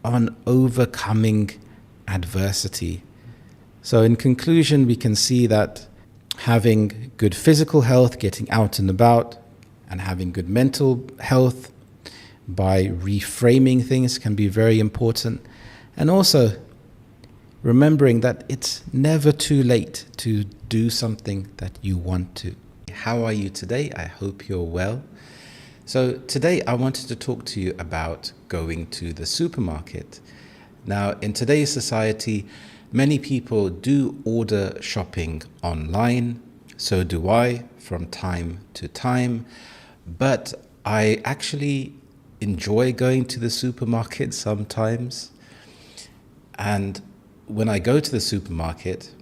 on overcoming adversity. So in conclusion, we can see that having good physical health, getting out and about, and having good mental health by reframing things can be very important. And also remembering that it's never too late to do something that you want to. How are you today? I hope you're well. So today I wanted to talk to you about going to the supermarket. Now, in today's society, many people do order shopping online. So do I from time to time. But I actually enjoy going to the supermarket sometimes. And when I go to the supermarket,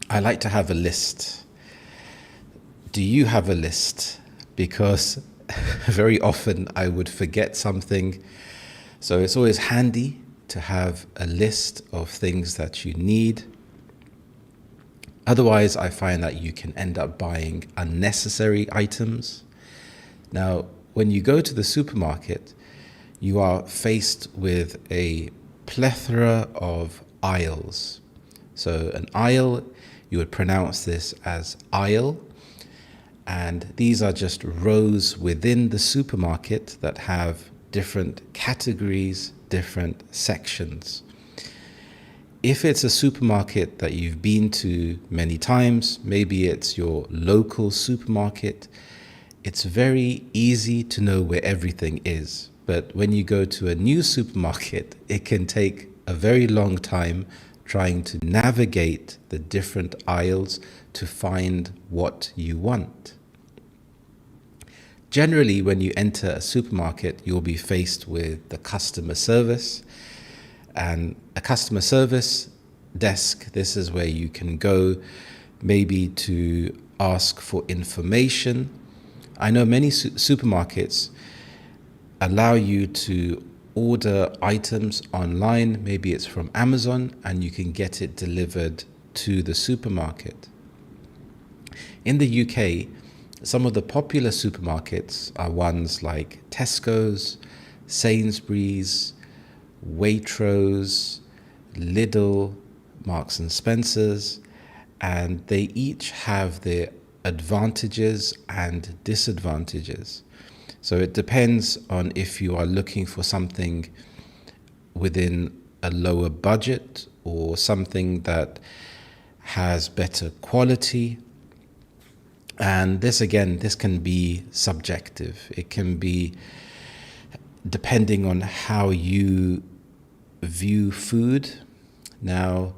I like to have a list. Do you have a list? Because very often I would forget something. So it's always handy to have a list of things that you need. Otherwise, I find that you can end up buying unnecessary items. Now, when you go to the supermarket, you are faced with a plethora of aisles. So an aisle, you would pronounce this as aisle. And these are just rows within the supermarket that have different categories, different sections. If it's a supermarket that you've been to many times, maybe it's your local supermarket, it's very easy to know where everything is. But when you go to a new supermarket, it can take a very long time trying to navigate the different aisles to find what you want. Generally, when you enter a supermarket, you'll be faced with the customer service. And a customer service desk, this is where you can go maybe to ask for information. I know many supermarkets allow you to order items online. Maybe it's from Amazon and you can get it delivered to the supermarket. In the UK, some of the popular supermarkets are ones like Tesco's, Sainsbury's, Waitrose, Lidl, Marks and Spencer's, and they each have their advantages and disadvantages. So it depends on if you are looking for something within a lower budget or something that has better quality. And this can be subjective. It can be depending on how you view food. Now,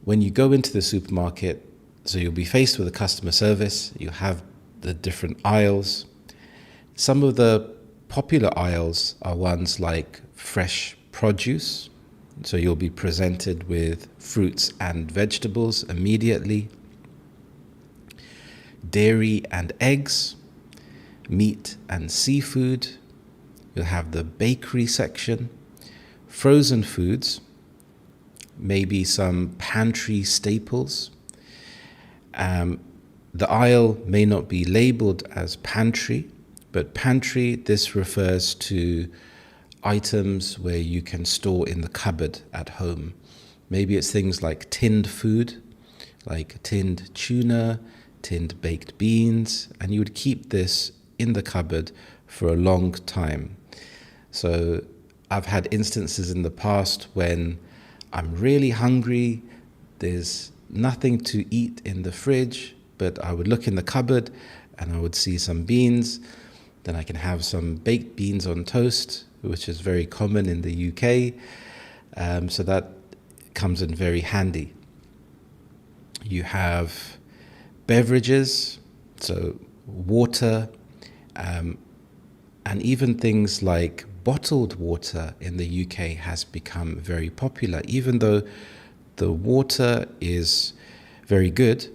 when you go into the supermarket, so you'll be faced with a customer service, you have the different aisles. Some of the popular aisles are ones like fresh produce. So you'll be presented with fruits and vegetables immediately. Dairy and eggs, meat and seafood. You'll have the bakery section, frozen foods, maybe some pantry staples. The aisle may not be labeled as pantry, but pantry, this refers to items where you can store in the cupboard at home. Maybe it's things like tinned food, like tinned tuna, tinned baked beans, and you would keep this in the cupboard for a long time. So I've had instances in the past when I'm really hungry, there's nothing to eat in the fridge, but I would look in the cupboard and I would see some beans. Then I can have some baked beans on toast, which is very common in the UK. So that comes in very handy. You have beverages, so water, and even things like bottled water in the UK has become very popular. Even though the water is very good,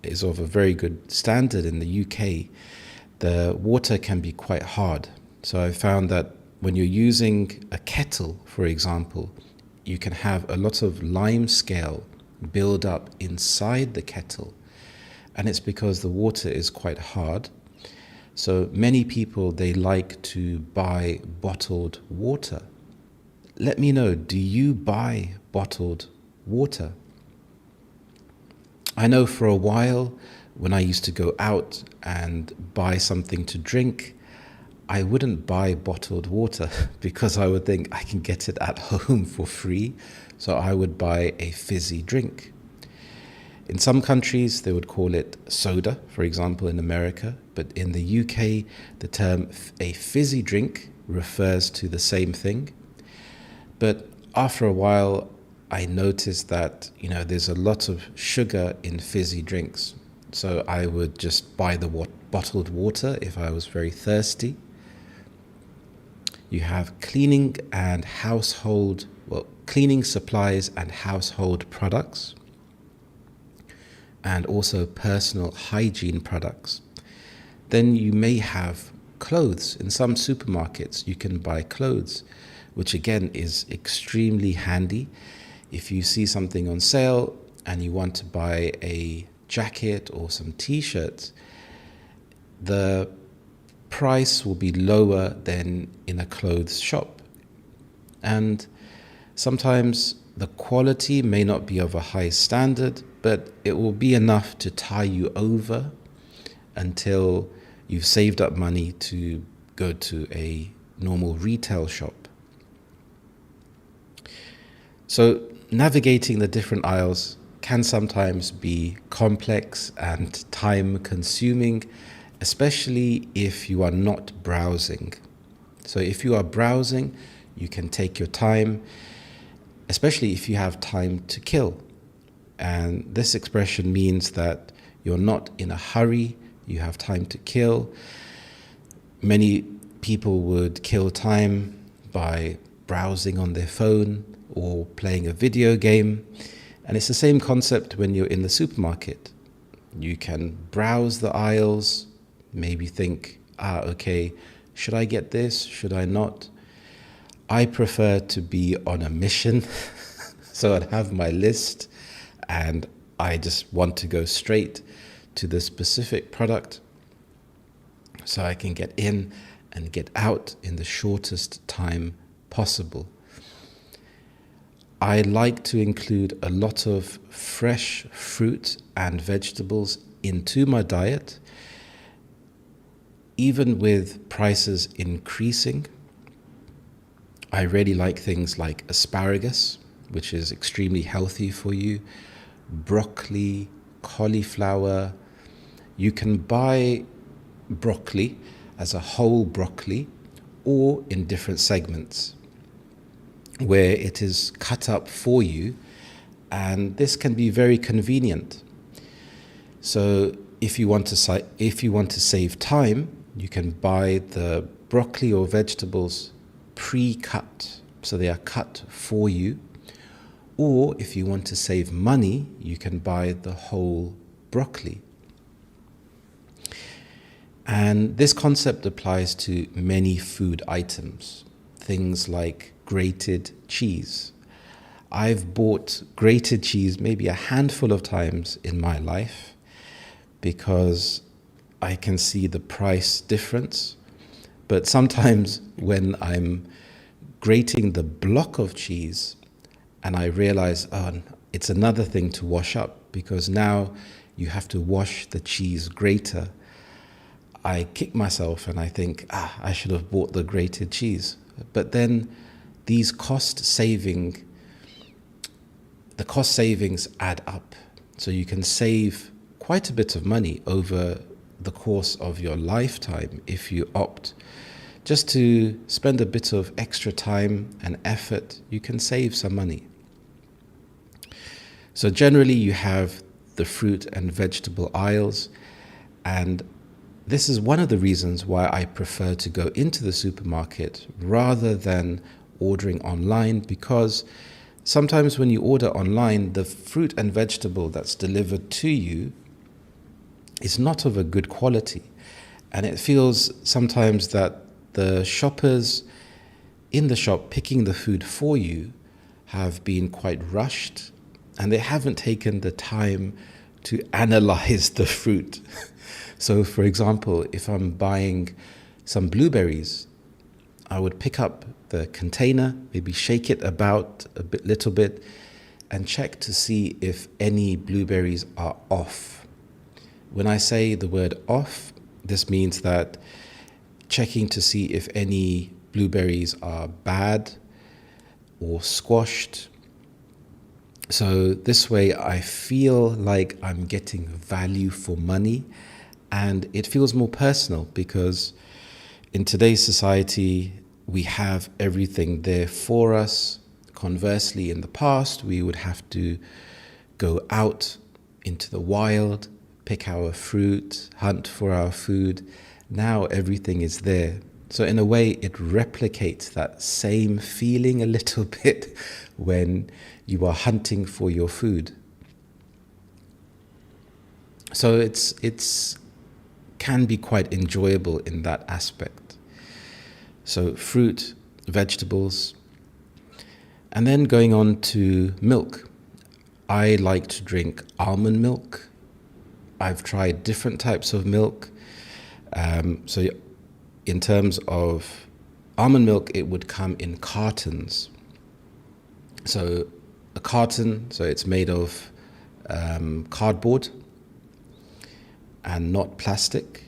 is of a very good standard in the UK, the water can be quite hard. So I found that when you're using a kettle, for example, you can have a lot of lime scale build up inside the kettle. And it's because the water is quite hard. So many people, they like to buy bottled water. Let me know, do you buy bottled water? I know for a while, when I used to go out and buy something to drink, I wouldn't buy bottled water because I would think I can get it at home for free. So I would buy a fizzy drink. In some countries, they would call it soda, for example, in America. But in the UK, the term a fizzy drink refers to the same thing. But after a while, I noticed that, there's a lot of sugar in fizzy drinks. So I would just buy the bottled water if I was very thirsty. You have cleaning supplies and household products, and also personal hygiene products. Then you may have clothes. In some supermarkets, you can buy clothes, which again is extremely handy. If you see something on sale and you want to buy a jacket or some t-shirts, the price will be lower than in a clothes shop. And sometimes the quality may not be of a high standard, but it will be enough to tie you over until you've saved up money to go to a normal retail shop. So navigating the different aisles can sometimes be complex and time consuming, especially if you are not browsing. So if you are browsing, you can take your time, especially if you have time to kill. And this expression means that you're not in a hurry, you have time to kill. Many people would kill time by browsing on their phone or playing a video game. And it's the same concept when you're in the supermarket. You can browse the aisles, maybe think, okay, should I get this? Should I not? I prefer to be on a mission. So I'd have my list and I just want to go straight to the specific product so I can get in and get out in the shortest time possible. I like to include a lot of fresh fruit and vegetables into my diet, even with prices increasing. I really like things like asparagus, which is extremely healthy for you, broccoli, cauliflower. You can buy broccoli as a whole broccoli or in different segments where it is cut up for you, and this can be very convenient. So if you want to save time, you can buy the broccoli or vegetables pre-cut, so they are cut for you. Or if you want to save money, you can buy the whole broccoli. And this concept applies to many food items, things like grated cheese. I've bought grated cheese maybe a handful of times in my life because I can see the price difference. But sometimes when I'm grating the block of cheese and I realize, oh, it's another thing to wash up because now you have to wash the cheese grater, I kick myself and I think, I should have bought the grated cheese. But then these cost savings add up. So you can save quite a bit of money over the course of your lifetime if you opt just to spend a bit of extra time and effort. You can save some money. So generally you have the fruit and vegetable aisles, and this is one of the reasons why I prefer to go into the supermarket rather than ordering online, because sometimes when you order online, the fruit and vegetable that's delivered to you is not of a good quality. And it feels sometimes that the shoppers in the shop picking the food for you have been quite rushed, and they haven't taken the time to analyze the fruit. So for example, if I'm buying some blueberries, I would pick up the container, maybe shake it about little bit, and check to see if any blueberries are off. When I say the word off, this means that checking to see if any blueberries are bad or squashed. So this way I feel like I'm getting value for money, and it feels more personal because in today's society, we have everything there for us. Conversely, in the past, we would have to go out into the wild, pick our fruit, hunt for our food. Now everything is there. So in a way, it replicates that same feeling a little bit when you are hunting for your food. So it's can be quite enjoyable in that aspect. So fruit, vegetables, and then going on to milk. I like to drink almond milk. I've tried different types of milk. So in terms of almond milk, it would come in cartons. So a carton, so it's made of cardboard and not plastic.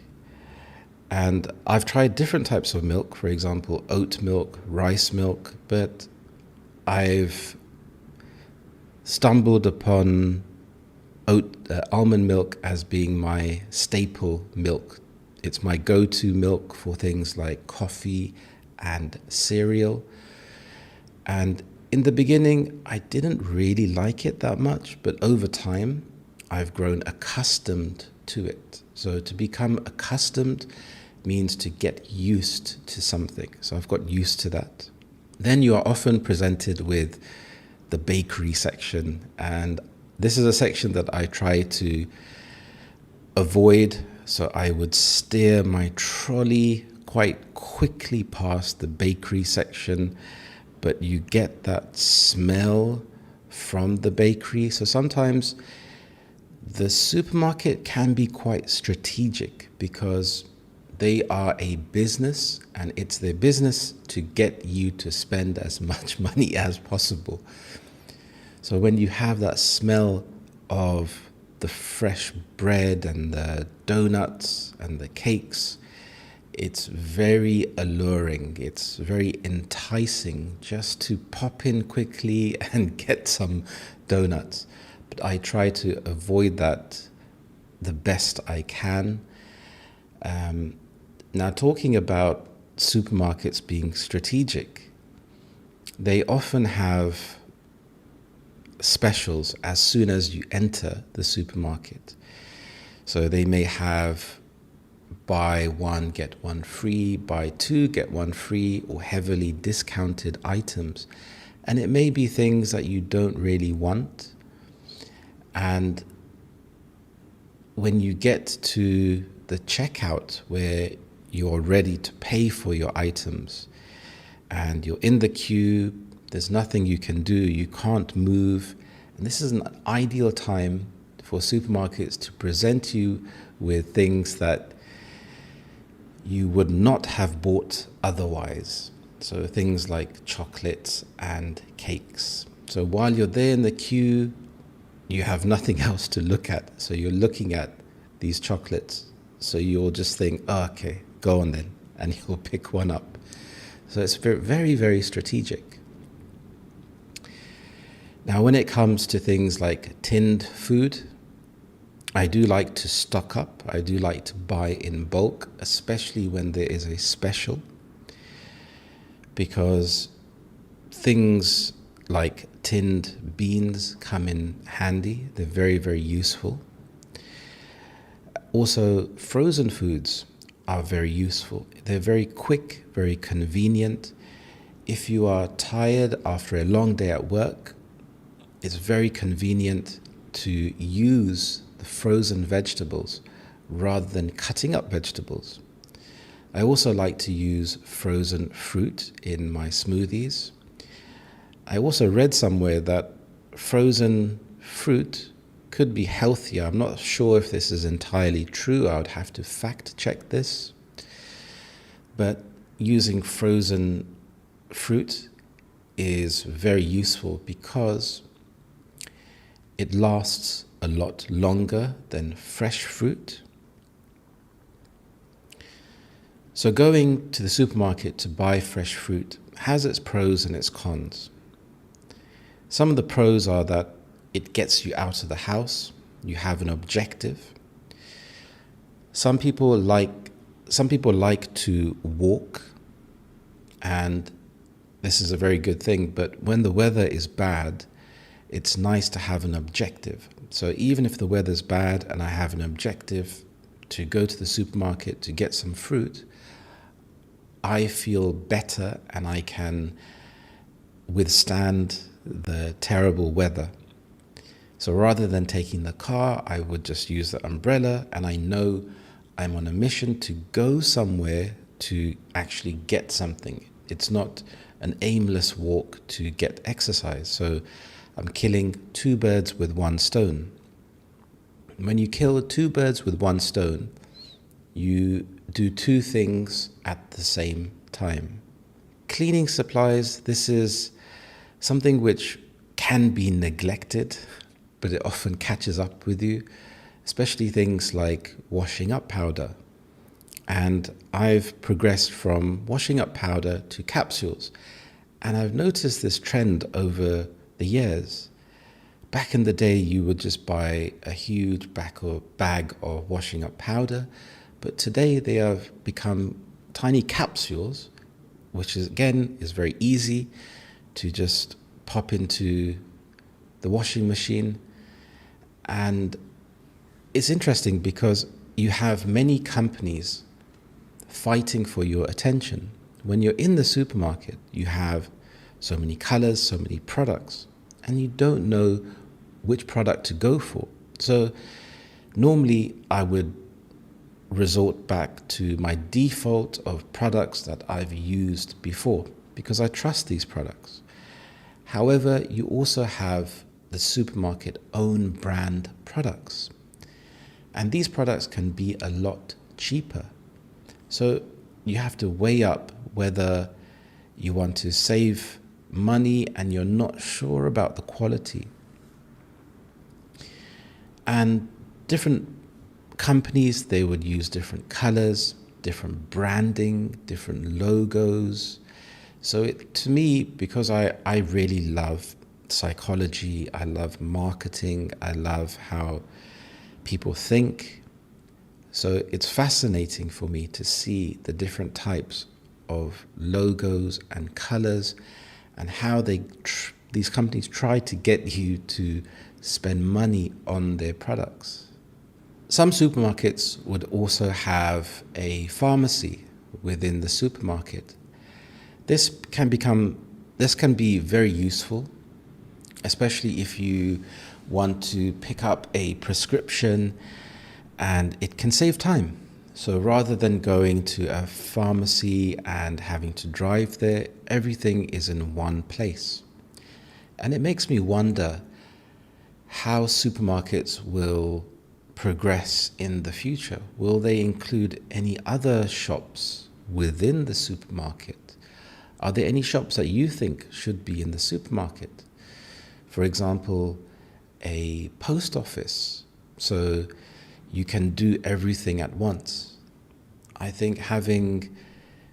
And I've tried different types of milk, for example, oat milk, rice milk, but I've stumbled upon almond milk as being my staple milk. It's my go-to milk for things like coffee and cereal. And in the beginning, I didn't really like it that much, but over time, I've grown accustomed to it. So to become accustomed means to get used to something. So I've got used to that. Then you are often presented with the bakery section, and this is a section that I try to avoid. So I would steer my trolley quite quickly past the bakery section, but you get that smell from the bakery. So sometimes the supermarket can be quite strategic because they are a business, and it's their business to get you to spend as much money as possible. So when you have that smell of the fresh bread and the donuts and the cakes, it's very alluring. It's very enticing just to pop in quickly and get some donuts. But I try to avoid that the best I can. Now, talking about supermarkets being strategic, they often have specials as soon as you enter the supermarket. So they may have buy one, get one free, buy two, get one free, or heavily discounted items. And it may be things that you don't really want. And when you get to the checkout where you're ready to pay for your items and you're in the queue, there's nothing you can do, you can't move. And this is an ideal time for supermarkets to present you with things that you would not have bought otherwise. So things like chocolates and cakes. So while you're there in the queue, you have nothing else to look at. So you're looking at these chocolates. So you'll just think, oh, okay, go on then. And you'll pick one up. So it's very, very, very strategic. Now, when it comes to things like tinned food, I do like to stock up. I do like to buy in bulk, especially when there is a special, because things like tinned beans come in handy. They're very, very useful. Also, frozen foods are very useful. They're very quick, very convenient. If you are tired after a long day at work, it's very convenient to use the frozen vegetables rather than cutting up vegetables. I also like to use frozen fruit in my smoothies. I also read somewhere that frozen fruit could be healthier. I'm not sure if this is entirely true. I would have to fact check this. But using frozen fruit is very useful because it lasts a lot longer than fresh fruit. So going to the supermarket to buy fresh fruit has its pros and its cons. Some of the pros are that it gets you out of the house. You have an objective. Some people like to walk, and this is a very good thing, but when the weather is bad, it's nice to have an objective. So even if the weather's bad and I have an objective to go to the supermarket to get some fruit, I feel better and I can withstand the terrible weather. So rather than taking the car, I would just use the umbrella, and I know I'm on a mission to go somewhere to actually get something. It's not an aimless walk to get exercise. So I'm killing two birds with one stone. When you kill two birds with one stone, you do two things at the same time. Cleaning supplies, this is something which can be neglected, but it often catches up with you, especially things like washing up powder. And I've progressed from washing up powder to capsules. And I've noticed this trend over the years. Back in the day, you would just buy a huge bag of washing up powder, but today they have become tiny capsules, which is very easy to just pop into the washing machine. And it's interesting because you have many companies fighting for your attention. When you're in the supermarket, you have so many colors, so many products, and you don't know which product to go for. So normally I would resort back to my default of products that I've used before because I trust these products. However, you also have the supermarket own brand products, and these products can be a lot cheaper. So you have to weigh up whether you want to save money and you're not sure about the quality. And different companies, they would use different colors, different branding, different logos. So to me, because I really love psychology, I love marketing, I love how people think. So it's fascinating for me to see the different types of logos and colors and how these companies try to get you to spend money on their products. Some supermarkets would also have a pharmacy within the supermarket. This can be very useful, especially if you want to pick up a prescription, and it can save time. So rather than going to a pharmacy and having to drive there, everything is in one place. And it makes me wonder how supermarkets will progress in the future. Will they include any other shops within the supermarket? Are there any shops that you think should be in the supermarket? For example, a post office, so you can do everything at once. I think having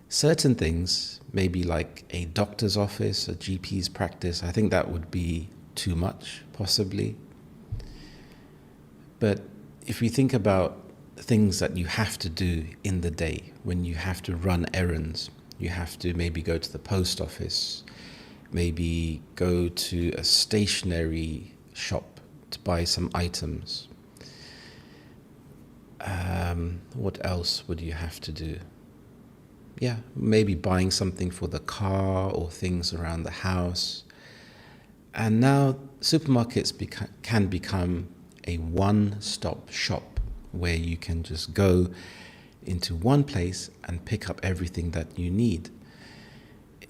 certain things, maybe like a doctor's office, a GP's practice, I think that would be too much, possibly. But if we think about things that you have to do in the day, when you have to run errands, you have to maybe go to the post office, maybe go to a stationery shop to buy some items. What else would you have to do? Yeah, maybe buying something for the car or things around the house. And now supermarkets can become a one-stop shop where you can just go into one place and pick up everything that you need.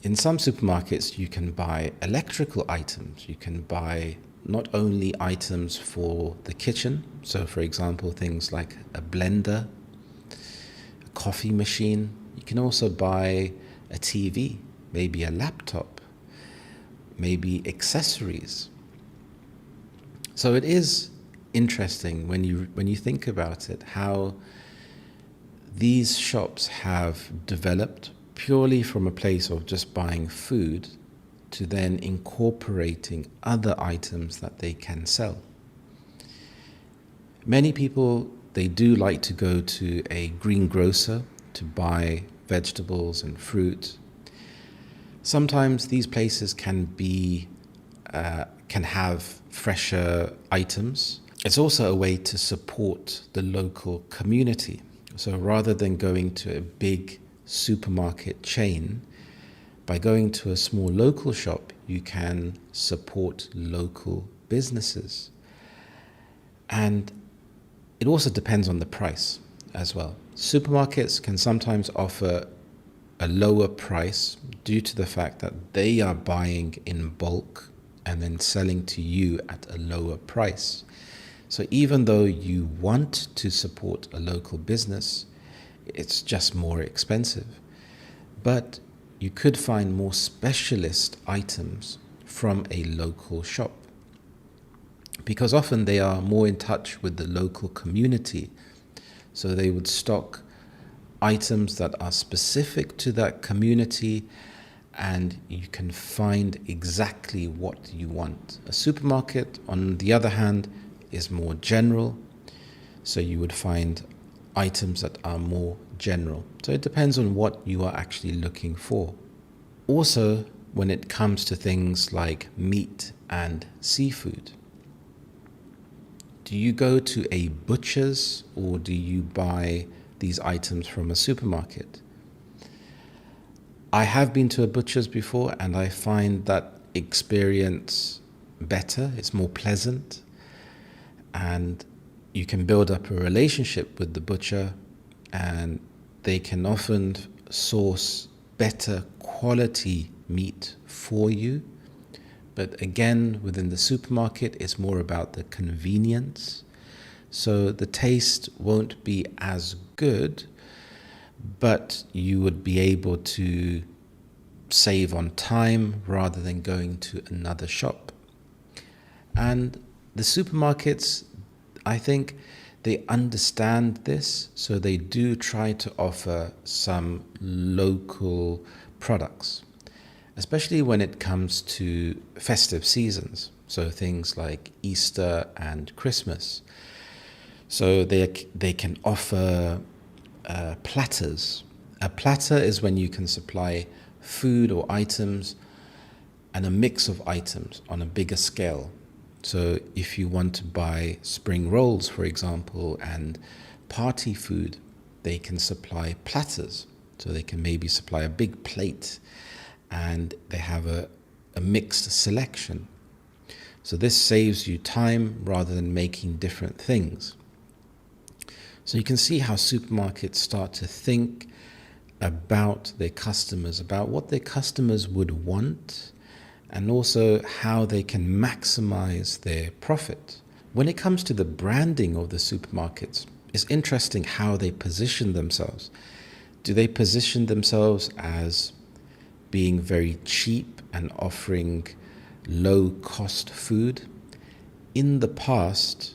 In some supermarkets, you can buy electrical items. You can buy not only items for the kitchen, so for example, things like a blender, a coffee machine. You can also buy a TV, maybe a laptop, maybe accessories. So it is interesting when you think about it, how these shops have developed purely from a place of just buying food to then incorporating other items that they can sell. Many people, they do like to go to a greengrocer to buy vegetables and fruit. Sometimes these places can have fresher items. It's also a way to support the local community. So rather than going to a big supermarket chain, by going to a small local shop, you can support local businesses. And it also depends on the price as well. Supermarkets can sometimes offer a lower price due to the fact that they are buying in bulk and then selling to you at a lower price. So even though you want to support a local business, it's just more expensive. But you could find more specialist items from a local shop, because often they are more in touch with the local community. So they would stock items that are specific to that community, and you can find exactly what you want. A supermarket, on the other hand, is more general. So you would find items that are more general. So it depends on what you are actually looking for. Also, when it comes to things like meat and seafood, do you go to a butcher's or do you buy these items from a supermarket? I have been to a butcher's before and I find that experience better. It's more pleasant, and you can build up a relationship with the butcher, and they can often source better quality meat for you. But again, within the supermarket, it's more about the convenience. So the taste won't be as good, but you would be able to save on time rather than going to another shop. And the supermarkets I think they understand this, so they do try to offer some local products, especially when it comes to festive seasons. So things like Easter and Christmas. So they can offer platters. A platter is when you can supply food or items and a mix of items on a bigger scale. So if you want to buy spring rolls, for example, and party food, they can supply platters. So they can maybe supply a big plate, and they have a mixed selection. So this saves you time rather than making different things. So you can see how supermarkets start to think about their customers, about what their customers would want, and also how they can maximize their profit. When it comes to the branding of the supermarkets, it's interesting how they position themselves. Do they position themselves as being very cheap and offering low-cost food? In the past,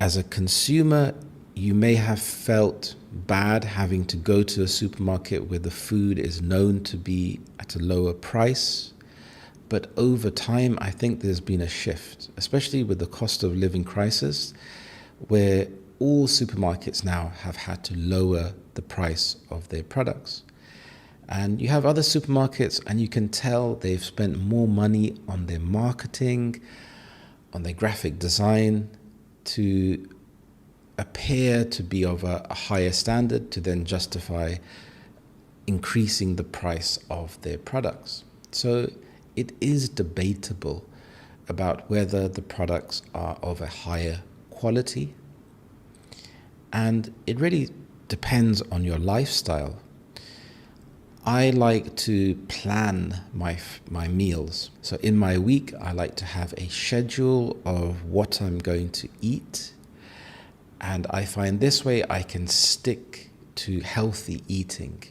as a consumer, you may have felt bad having to go to a supermarket where the food is known to be at a lower price. But over time, I think there's been a shift, especially with the cost of living crisis, where all supermarkets now have had to lower the price of their products. And you have other supermarkets, and you can tell they've spent more money on their marketing, on their graphic design, to appear to be of a higher standard, to then justify increasing the price of their products. So it is debatable about whether the products are of a higher quality, and it really depends on your lifestyle. I like to plan my meals. So in my week, I like to have a schedule of what I'm going to eat. And I find this way I can stick to healthy eating.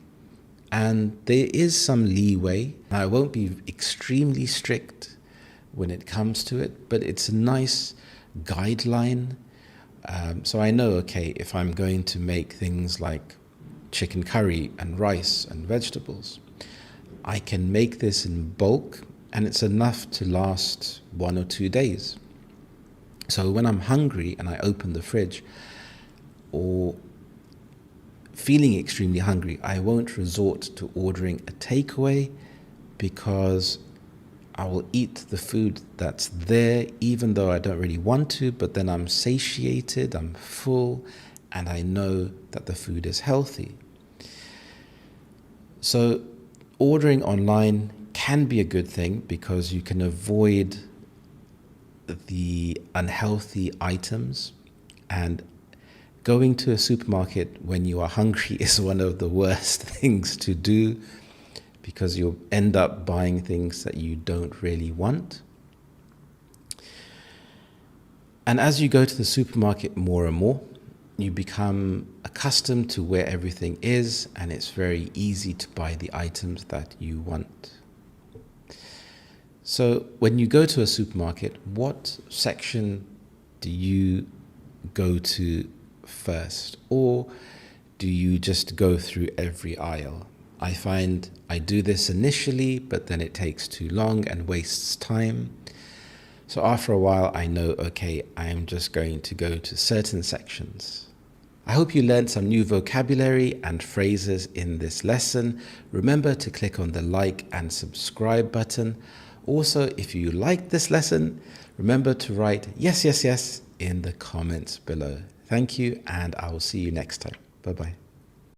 And there is some leeway. I won't be extremely strict when it comes to it, but it's a nice guideline. So I know, okay, if I'm going to make things like chicken curry and rice and vegetables, I can make this in bulk, and it's enough to last 1 or 2 days. So when I'm hungry and I open the fridge, or feeling extremely hungry, I won't resort to ordering a takeaway, because I will eat the food that's there, even though I don't really want to, but then I'm satiated, I'm full, and I know that the food is healthy. So ordering online can be a good thing, because you can avoid the unhealthy items, and going to a supermarket when you are hungry is one of the worst things to do, because you'll end up buying things that you don't really want. And as you go to the supermarket more and more, you become accustomed to where everything is, and it's very easy to buy the items that you want. So when you go to a supermarket, what section do you go to first? Or do you just go through every aisle? I find I do this initially, but then it takes too long and wastes time. So after a while, I know, okay, I'm just going to go to certain sections. I hope you learned some new vocabulary and phrases in this lesson. Remember to click on the like and subscribe button. Also, if you liked this lesson, remember to write yes, yes, yes in the comments below. Thank you, and I will see you next time. Bye-bye.